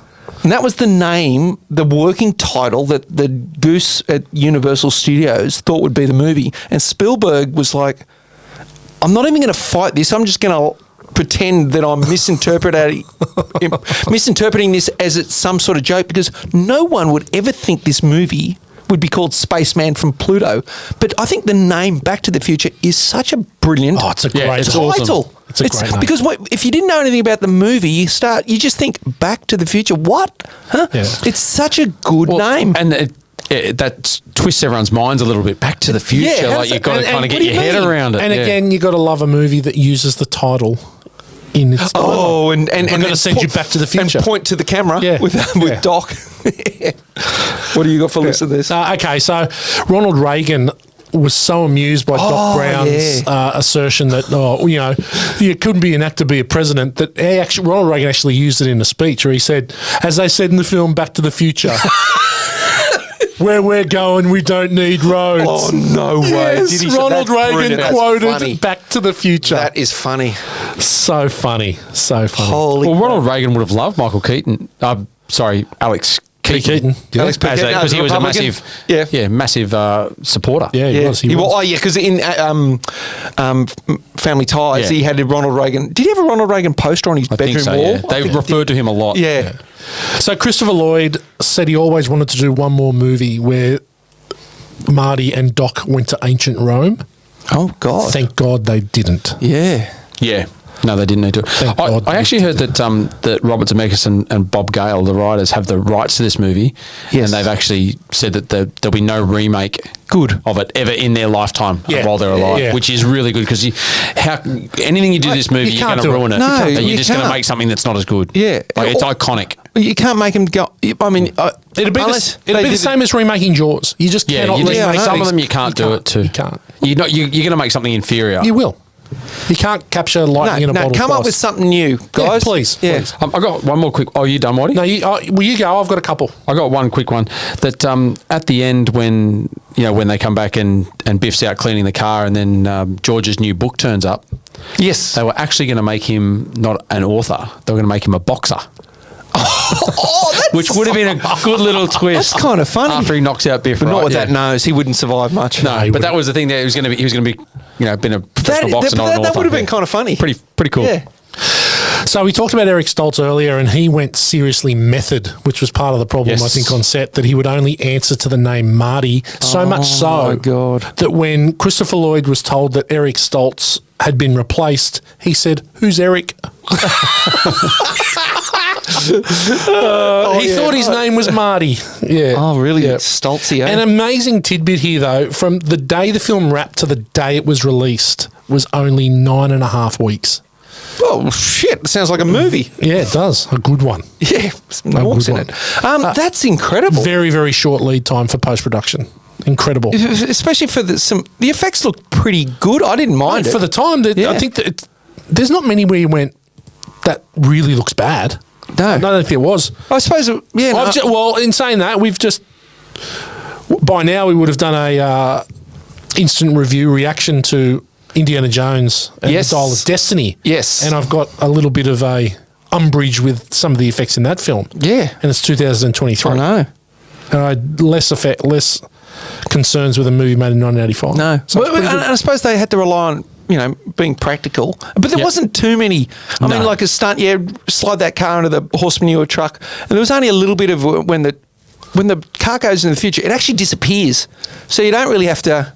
And that was the name, the working title that the goose at Universal Studios thought would be the movie. And Spielberg was like, I'm not even going to fight this. I'm just going to pretend that I'm misinterpreting this as it's some sort of joke, because no one would ever think this movie would be called Spaceman from Pluto. But I think the name Back to the Future is such a brilliant it's a great title. Awesome. It's a great name. Because if you didn't know anything about the movie, you just think Back to the Future. What? Huh? Yeah. It's such a good name. And that twists everyone's minds a little bit. Back to the Future. Yeah, like you've got to kind of get your head around it. And again, you've got to love a movie that uses the title in its title. Oh, and I'm going to send you Back to the Future. And point to the camera with Doc. What do you got for list of this? Okay, so Ronald Reagan was so amused by Doc Brown's assertion that, you couldn't be an actor, be a president, that Ronald Reagan actually used it in a speech where he said, as they said in the film Back to the Future, where we're going, we don't need roads. Oh, no way. Yes, Ronald Reagan quoted Back to the Future. That is funny. So funny. So funny. Holy Ronald Reagan would have loved Michael Keaton. Alex Keaton. Alex because he was a massive supporter. Yeah, he was. Because in Family Ties, he had a Ronald Reagan. Did he have a Ronald Reagan poster on his bedroom wall? Yeah. They referred to him a lot. Yeah. So Christopher Lloyd said he always wanted to do one more movie where Marty and Doc went to ancient Rome. Oh, God. Thank God they didn't. Yeah. Yeah. No, they didn't need to. I actually heard that Robert Zemeckis and Bob Gale, the writers, have the rights to this movie. Yes. And they've actually said that there'll be no remake of it ever in their lifetime while they're alive, which is really good, because anything you do this movie, you're going to ruin it. No, you're just going to make something that's not as good. Yeah. Like, it's iconic. You can't make them go... I mean... It'd be the same as remaking Jaws. You just cannot remake some of them. You can't do it too. You can't. You're going to make something inferior. You will. You can't capture lightning in a bottle. Come up with something new, guys. Yeah, please. I got one more quick... Oh, are you done, Marty? No, you go. I've got a couple. I got one quick one. That at the end, when they come back and Biff's out cleaning the car, and then George's new book turns up. Yes. They were actually going to make him not an author. They were going to make him a boxer. Which would have been a good little twist. That's kind of funny. After he knocks out Biff, but not with that nose, he wouldn't survive much. No, but that was the thing. That he was going to be, been a professional boxer, not an author. That would have been kind of funny. Pretty cool. Yeah. So we talked about Eric Stoltz earlier, and he went seriously method, which was part of the problem, I think, on set, that he would only answer to the name Marty. So much so that when Christopher Lloyd was told that Eric Stoltz had been replaced, he said, "Who's Eric?" He thought his name was Marty. Yeah. Oh, really? Yeah. Stoltzy, eh? An amazing tidbit here, though, from the day the film wrapped to the day it was released was only 9.5 weeks. Oh, shit. It sounds like a movie. Yeah, it does. A good one. Yeah. Walks in it. That's incredible. Very, very short lead time for post-production. Incredible. Especially for the effects look pretty good. I didn't mind it. For the time, I think that there's not many where you went, that really looks bad. No. I don't think there was. I suppose, well, in saying that, by now we would have done a instant review reaction to Indiana Jones and the Dial of Destiny. Yes. And I've got a little bit of a umbrage with some of the effects in that film. Yeah. And it's 2023. I know. And I had less concerns with a movie made in 1985. No. So I suppose they had to rely on, being practical. But there wasn't too many. I mean, like a stunt, slide that car into the horse manure truck. And there was only a little bit of when the car goes into the future, it actually disappears. So you don't really have to...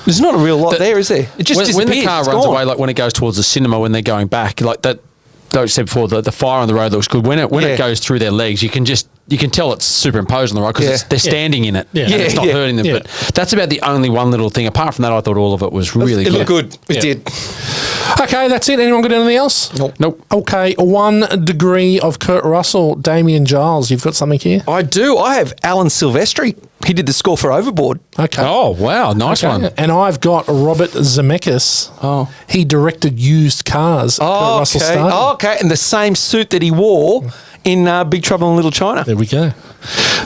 There's not a real lot there, is there? It just disappears. When the car runs away, like when it goes towards the cinema, when they're going back, like that, like I said before, the fire on the road looks good. When it goes through their legs, you can just you can tell it's superimposed on the ride because they're standing in it. Yeah. And it's not hurting them. Yeah. But that's about the only one little thing. Apart from that, I thought all of it was really good. It looked good. It did. Okay, that's it. Anyone got anything else? Nope. Okay, 1 degree of Kurt Russell, Damien Giles. You've got something here? I do. I have Alan Silvestri. He did the score for Overboard. Okay. Oh, wow. Nice one. And I've got Robert Zemeckis. Oh. He directed Used Cars. Kurt Russell started. Oh, okay. And the same suit that he wore in Big Trouble in Little China. There we go.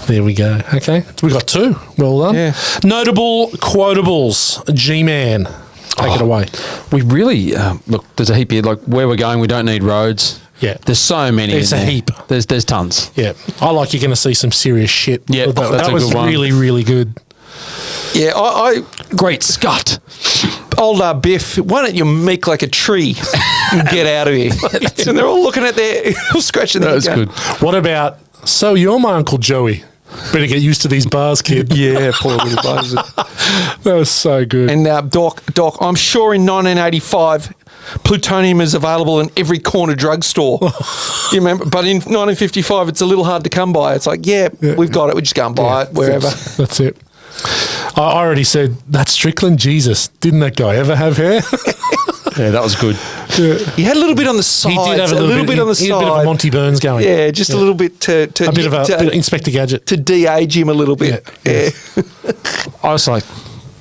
Okay. We got 2. Well done. Yeah. Notable quotables. G-Man. Take it away. We really, look, there's a heap here. Like, where we're going, we don't need roads. Yeah. There's so many. There's in a there. heap. There's tons. Yeah. I like you're going to see some serious shit. Yeah, that that's a was good one. really, really good. Yeah, I Great Scott. old Biff, why don't you make like a tree and get out of here? And they're all looking at their, scratching their That's head. good. What about, so you're my Uncle Joey. Better get used to these bars, kid. Yeah, poor little buzz. That was so good. And Doc, I'm sure in 1985, plutonium is available in every corner drugstore. You remember? But in 1955, it's a little hard to come by. It's like, we've got it. We just go and buy it wherever. That's it. I already said, that's Strickland Jesus. Didn't that guy ever have hair? Yeah, that was good. He had a little bit on the side. He did have a little bit on the he side. had a bit of a Monty Burns going. Yeah, just a little bit to A bit of Inspector Gadget. to de-age him a little bit. Yeah. I was like,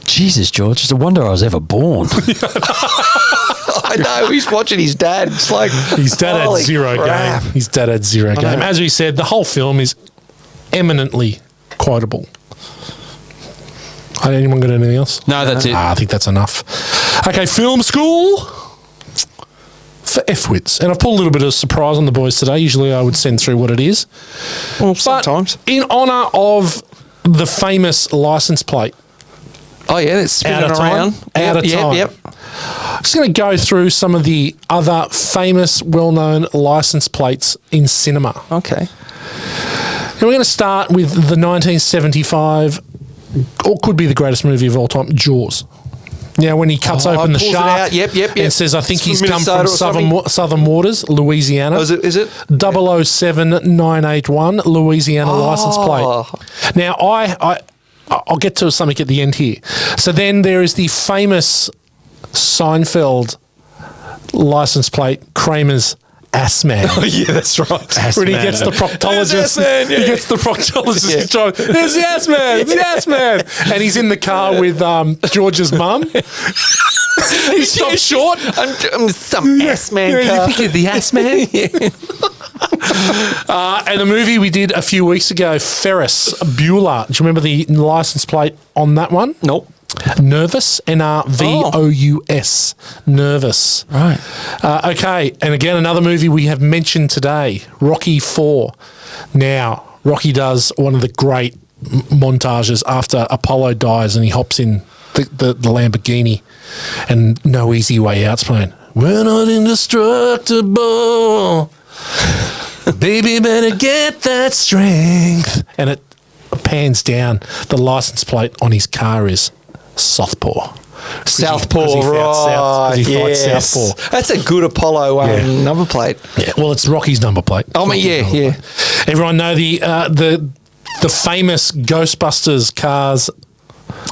Jesus, George, it's a wonder I was ever born. I know. He's watching his dad. It's like His dad had holy zero crap. game. His dad had zero game. know. As we said, the whole film is eminently quotable. Anyone got anything else? No, that's it. I think that's enough. Okay, film school for F-wits. And I've put a little bit of surprise on the boys today. Usually I would send through what it is. Well, But sometimes. in honour of the famous license plate, Oh yeah, it's spinning Out of time. around. Out of time. Yep. I'm just going to go through some of the other famous, well-known license plates in cinema. Okay. And we're going to start with the 1975, or could be the greatest movie of all time, Jaws. Now, when he cuts open the pulls it shark out. Yep. and says, I think It's he's from come from Minnesota or southern waters, Louisiana. Oh, is it? 007981, Louisiana license plate. Now, I'll get to something at the end here. So then there is the famous Seinfeld license plate, Kramer's Ass Man. Oh yeah, that's right. When he gets the proctologist, he gets the proctologist job. There's the ass man, it's the ass man, and he's in the car with George's mum. He stops short. I'm some ass man car. You think you're the ass man? And a movie we did a few weeks ago, Ferris Bueller. Do you remember the license plate on that one? Nope. Nervous, Nervous. Nervous. Right. Okay, and again, another movie we have mentioned today, Rocky IV. Now, Rocky does one of the great montages after Apollo dies and he hops in the Lamborghini and No Easy Way Out's playing. We're not indestructible. Baby, better get that strength. And it pans down. The license plate on his car is Southpaw. Southpaw, right. He fights Southpaw. That's a good Apollo number plate. Yeah, well, it's Rocky's number plate. I mean, yeah. Everyone know the famous Ghostbusters cars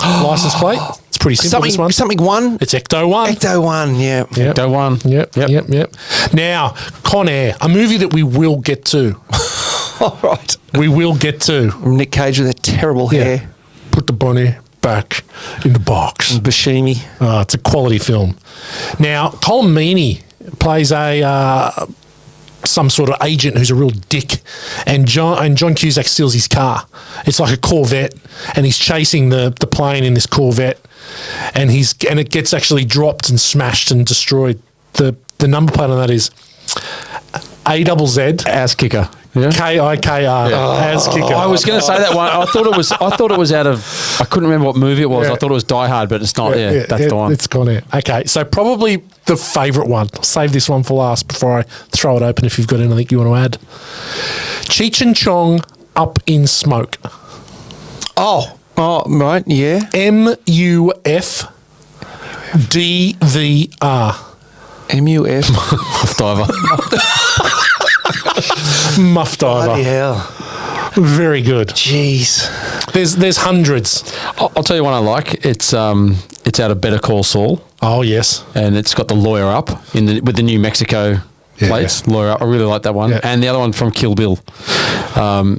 license plate? It's pretty simple, this one. Something one. It's Ecto 1. Ecto 1, yeah. Yep. Ecto 1. Yep. Now, Con Air, a movie that we will get to. All right. We will get to. Nick Cage with that terrible hair. Put the bunny back in the box. Bashimi. It's a quality film. Now, Colm Meaney plays some sort of agent who's a real dick, and John Cusack steals his car. It's like a Corvette, and he's chasing the plane in this Corvette, and it gets actually dropped and smashed and destroyed. The number plate on that is AZZ Ass kicker. Yeah. KIKR as kicker. I was going to say that one. I thought it was out of. I couldn't remember what movie it was. Yeah. I thought it was Die Hard, but it's not. Yeah, that's the one. It's Con Air. Okay, so probably the favourite one. I'll save this one for last before I throw it open. If you've got anything you want to add, Cheech and Chong Up in Smoke. Oh, right, yeah. MUFDVR. MUF. Diver. Muff Bloody Diver. hell. Very good. Jeez. There's hundreds. I'll tell you one I like. It's out of Better Call Saul, Oh, yes. and it's got the lawyer up with the New Mexico plates. Yeah. Lawyer up. I really like that one. Yeah. And the other one from Kill Bill.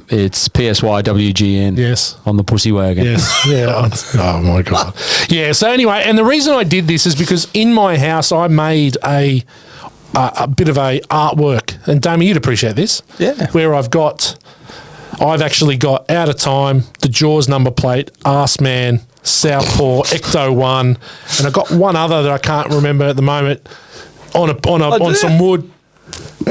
It's PSYWGN. Yes. On the pussy wagon. Yes. Yeah. Oh, my God. Yeah. So anyway, and the reason I did this is because in my house I made a bit of a artwork. And, Damien, you'd appreciate this. Yeah. Where I've actually got Out of Time, the Jaws number plate, Arse Man, Southpaw, Ecto 1, and I've got one other that I can't remember at the moment on some wood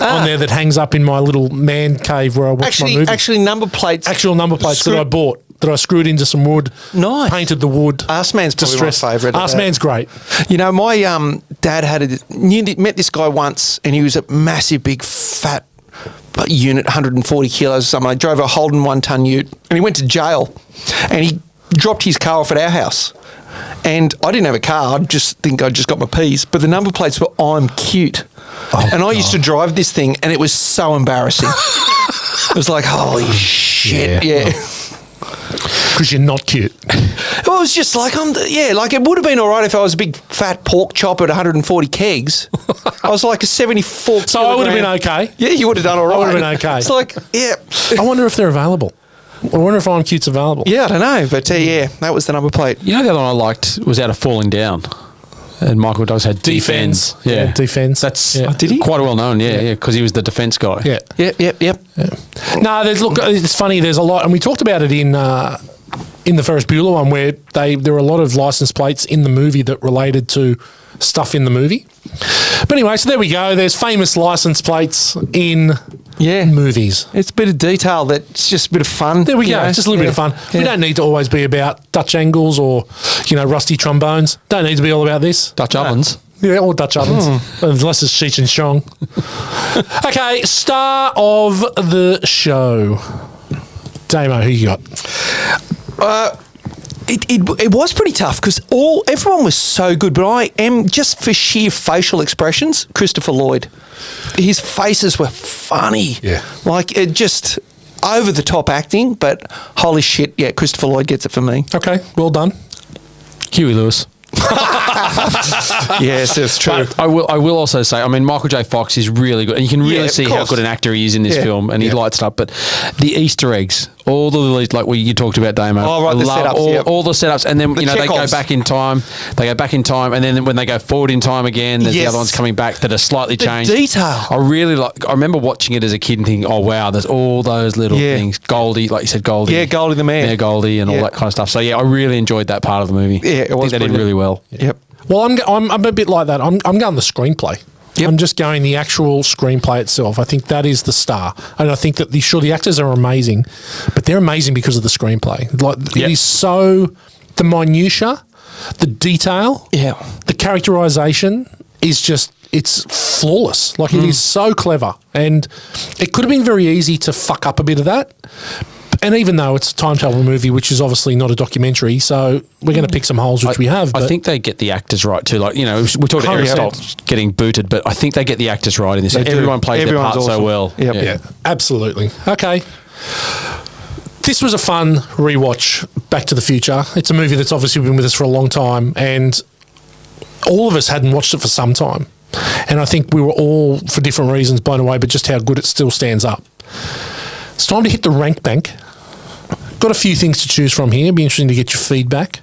on there that hangs up in my little man cave where I watch my movie. Actual number plates that I bought, that I screwed into some wood. Nice. Painted the wood. Arse Man's probably my favourite. Arse Man's great. You know, my dad met this guy once, and he was a massive, big, fat unit, 140 kilos or something. I drove a Holden 1-ton ute, and he went to jail, and he dropped his car off at our house. And I didn't have a car. I just think I just got my P's. But the number plates were "I'm cute." And I used to drive this thing, and it was so embarrassing. It was like, holy shit, yeah. Because you're not cute. Well, it was just like, it would have been all right if I was a big fat pork chop at 140 kegs. I was like a 74 So I would have been okay. Yeah, you would have done all right. I would have been okay. It's like, yeah. I wonder if they're available. I wonder if I'm Cute's available. Yeah, I don't know. But yeah, that was the number plate. You know, the other one I liked was Out of Falling Down. And Michael Douglas had Defense. Yeah, Defense. That's did he? quite well known, because he was the defense guy. Yeah. Yep. No, it's funny. There's a lot, and we talked about it in the Ferris Bueller one, where there were a lot of license plates in the movie that related to stuff in the movie. But anyway, so there we go. There's famous license plates in movies. It's a bit of detail that's just a bit of fun. There we go. Just a little bit of fun. Yeah. We don't need to always be about Dutch angles or, rusty trombones. Don't need to be all about this. Dutch ovens. Yeah, or Dutch ovens. Unless it's Cheech and Chong. Okay, star of the show. Damo, who you got? It was pretty tough because everyone was so good, but I am, just for sheer facial expressions, Christopher Lloyd. His faces were funny. Yeah. Like, it just over the top acting, but holy shit, yeah, Christopher Lloyd gets it for me. Okay, well done. Huey Lewis. Yes, that's true. But I will also say, I mean, Michael J. Fox is really good, and you can really see how good an actor he is in this film, and he lights it up. But the Easter eggs, all the like you talked about, Damo. Oh, right, all the setups, and then they go Chekhovs. back in time. They go back in time, and then when they go forward in time again, there's the other ones coming back that are slightly changed. Detail. I really like. I remember watching it as a kid and thinking, "Oh wow, there's all those little things." Goldie, like you said, Goldie. Yeah, Goldie the man. Yeah, Goldie, and all that kind of stuff. So yeah, I really enjoyed that part of the movie. Yeah, it was. I think they did really well. Yep. Well, I'm a bit like that. I'm going the screenplay. Yep. I'm just going the actual screenplay itself. I think that is the star, and I think that the actors are amazing, but they're amazing because of the screenplay. Like it is so the minutia, the detail, the characterization is just it's flawless. Like it is so clever, and it could have been very easy to fuck up a bit of that. And even though it's a time travel movie, which is obviously not a documentary, so we're going to pick some holes, which we have. I think they get the actors right too. Like, we talked about Aristotle getting booted, but I think they get the actors right in this. Everyone plays their part so well. Yep. Yeah, absolutely. Okay. This was a fun rewatch, Back to the Future. It's a movie that's obviously been with us for a long time, and all of us hadn't watched it for some time. And I think we were all, for different reasons, blown away, but just how good it still stands up. It's time to hit the rank bank. Got a few things to choose from here. It'd be interesting to get your feedback.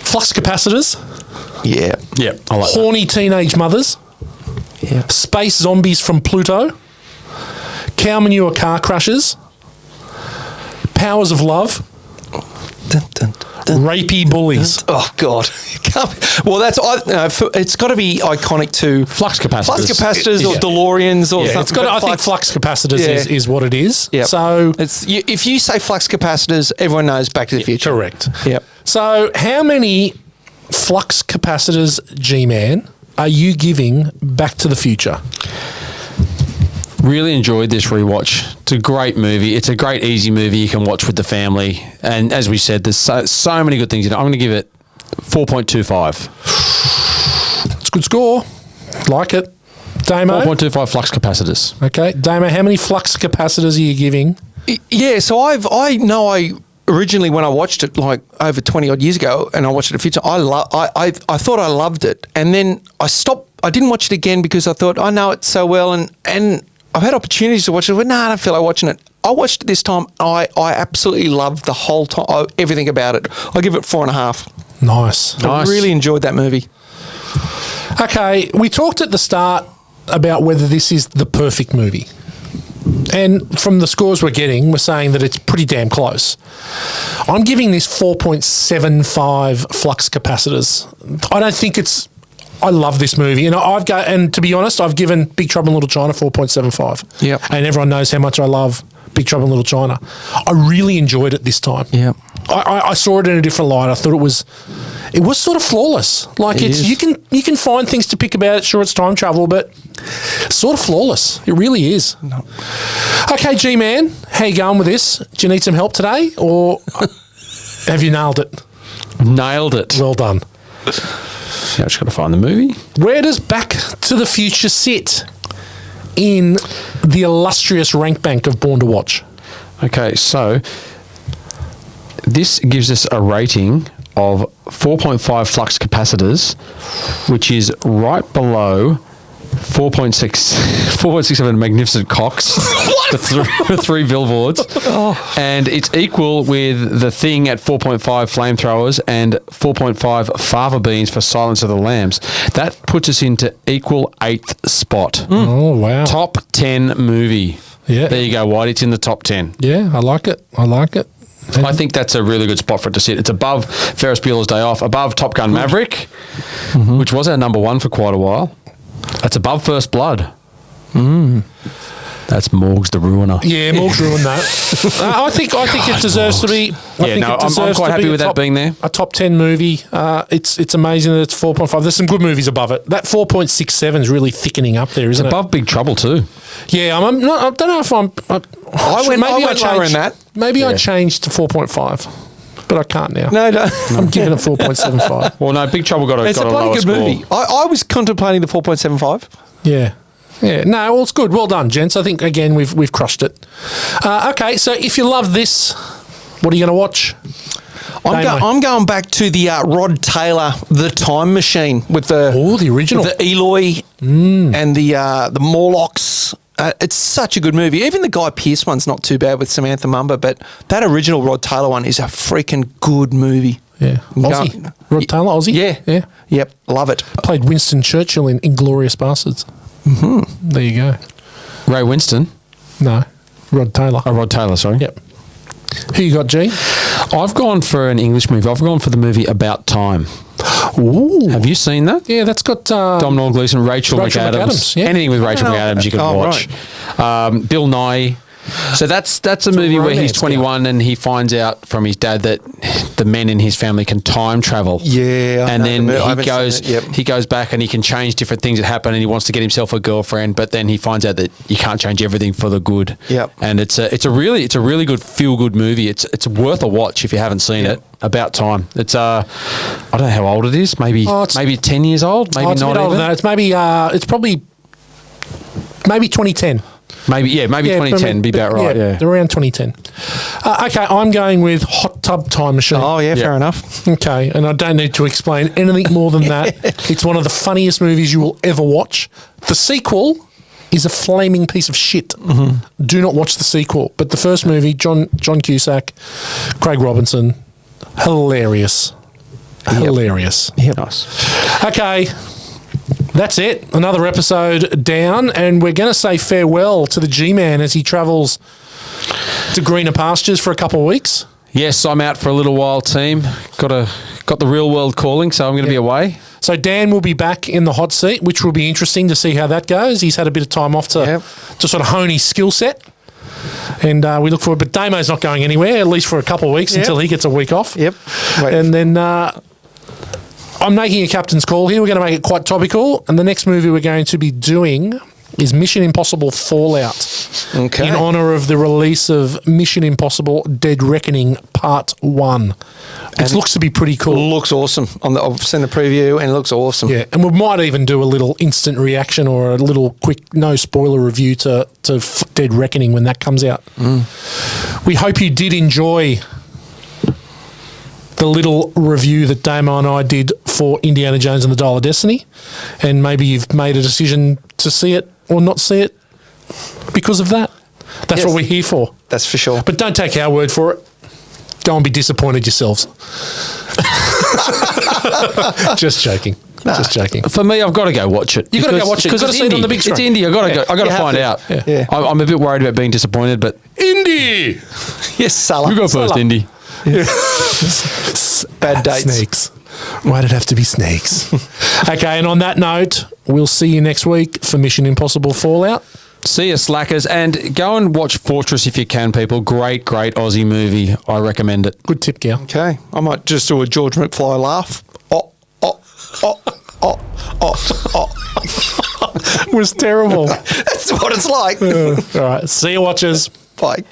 Flux capacitors. Yeah. Yeah. I like Horny teenage mothers. Yeah. Space zombies from Pluto. Cow manure car crashes. Powers of love. Dun, dun, dun, Rapey bullies. Oh God! Well, it's got to be iconic to flux capacitors, or DeLoreans or something. It's got. I think flux capacitors is what it is. Yep. So if you say flux capacitors, everyone knows Back to the Future. Correct. Yep. So how many flux capacitors, G-Man, are you giving Back to the Future? Really enjoyed this rewatch. It's a great movie. It's a great, easy movie you can watch with the family. And as we said, there's so many good things in it. I'm going to give it 4.25. It's a good score. Like it. Damo? 4.25 flux capacitors. Okay. Damo, how many flux capacitors are you giving? Yeah, so I originally, when I watched it like over 20 odd years ago, and I watched it a few times, I thought I loved it, and then I stopped. I didn't watch it again because I thought I know it so well, and I've had opportunities to watch it. But I don't feel like watching it. I watched it this time. I absolutely loved the whole time, everything about it. I give it 4.5. Nice. I really enjoyed that movie. Okay, we talked at the start about whether this is the perfect movie. And from the scores we're getting, we're saying that it's pretty damn close. I'm giving this 4.75 flux capacitors. I don't think it's... I love this movie. And to be honest, I've given Big Trouble in Little China 4.75. Yep. And everyone knows how much I love Big Trouble in Little China. I really enjoyed it this time. Yeah. I saw it in a different light. I thought it was sort of flawless. Like you can find things to pick about it. Sure, it's time travel, but sort of flawless. It really is. No. Okay, G-Man, how you going with this? Do you need some help today, or have you nailed it? Nailed it. Well done. Now I just got to find the movie. Where does Back to the Future sit in the illustrious rank bank of Born to Watch? Okay, so this gives us a rating of 4.5 flux capacitors, which is right below 4.67 magnificent cocks for three billboards. Oh. And it's equal with The Thing at 4.5 flamethrowers and 4.5 fava beans for Silence of the Lambs. That puts us into equal 8th spot. Oh, wow. Top 10 movie. Yeah. There you go, White. It's in the top 10. Yeah, I like it. I think that's a really good spot for it to sit. It's above Ferris Bueller's Day Off, above Top Gun Maverick, which was our number one for quite a while. That's above First Blood. That's Morgs the Ruiner. Yeah, Morgs ruined that. I think it deserves to be. I'm quite happy with that being there. A top 10 movie. It's amazing that it's 4.5. There's some good movies above it. That 4.67 is really thickening up there, isn't it? Above Big Trouble too. Yeah, I don't know if I'm. I went lower in that. Maybe I changed to 4.5. But I can't now. No. I'm giving it 4.75. Well, no, Big Trouble got a lower good score. movie. I was contemplating the 4.75. Yeah. No, well, it's good. Well done, gents. I think again we've crushed it. Okay, so if you love this, what are you going to watch? I'm going back to the Rod Taylor, The Time Machine, with the original, the Eloy and the Morlocks. It's such a good movie. Even the Guy Pearce one's not too bad with Samantha Mumba, but that original Rod Taylor one is a freaking good movie. Yeah, Aussie. Rod Taylor, Aussie. Yeah. Yep, love it. Played Winston Churchill in Inglourious Bastards. Mm-hmm. There you go. Ray Winston? No, Rod Taylor. Oh, Rod Taylor, sorry. Yep. Who you got, G? I've gone for an English movie. I've gone for the movie About Time. Ooh. Have you seen that? Yeah, that's got... Domhnall Gleeson, Rachel McAdams. Yeah. Anything with Rachel McAdams you can watch. Right. Bill Nye. So that's a movie where he's 21 and he finds out from his dad that the men in his family can time travel. Yeah, and then he goes back and he can change different things that happen, and he wants to get himself a girlfriend, but then he finds out that you can't change everything for the good. Yep. And it's a really good feel good movie. It's worth a watch if you haven't seen it. About Time. It's I don't know how old it is. Maybe 10 years old. Maybe it's not even. It's maybe it's probably 2010. Maybe 2010 be about right. Yeah, around 2010. Okay, I'm going with Hot Tub Time Machine. Oh yeah, fair enough. Okay, and I don't need to explain anything more than that. It's one of the funniest movies you will ever watch. The sequel is a flaming piece of shit. Mm-hmm. Do not watch the sequel. But the first movie, John Cusack, Craig Robinson, hilarious. Hilarious. Yep. Nice. Okay. That's it. Another episode down, and we're going to say farewell to the G-Man as he travels to greener pastures for a couple of weeks. Yes, I'm out for a little while, team. Got the real world calling, so I'm going to be away. So Dan will be back in the hot seat, which will be interesting to see how that goes. He's had a bit of time off to sort of hone his skill set, and we look forward. But Damo's not going anywhere, at least for a couple of weeks until he gets a week off. Yep. And then... I'm making a captain's call here. We're going to make it quite topical. And the next movie we're going to be doing is Mission Impossible Fallout. Okay. In honour of the release of Mission Impossible Dead Reckoning Part 1. It looks to be pretty cool. Looks awesome. I've seen the preview and it looks awesome. Yeah, and we might even do a little instant reaction or a little quick no spoiler review to Dead Reckoning when that comes out. We hope you did enjoy the little review that Damo and I did for Indiana Jones and the Dial of Destiny, and maybe you've made a decision to see it or not see it because of that. That's what we're here for. That's for sure. But don't take our word for it. Go and be disappointed yourselves. Just joking. Just joking. For me, I've got to go watch it. You got to go watch it because it's see it on the big screen. It's Indy. I got to find out. Yeah. I'm a bit worried about being disappointed, but Indy. Yes, Salah. you go first, Salah. Indy. Bad dates. Snakes. Why'd it have to be snakes? Okay, and on that note, we'll see you next week for Mission Impossible Fallout. See you, slackers, and go and watch Fortress if you can, people. Great Aussie movie. I recommend it. Good tip, Gale. Okay. I might just do a George McFly laugh. It was terrible. That's what it's like. All right. See you, watchers. Bye.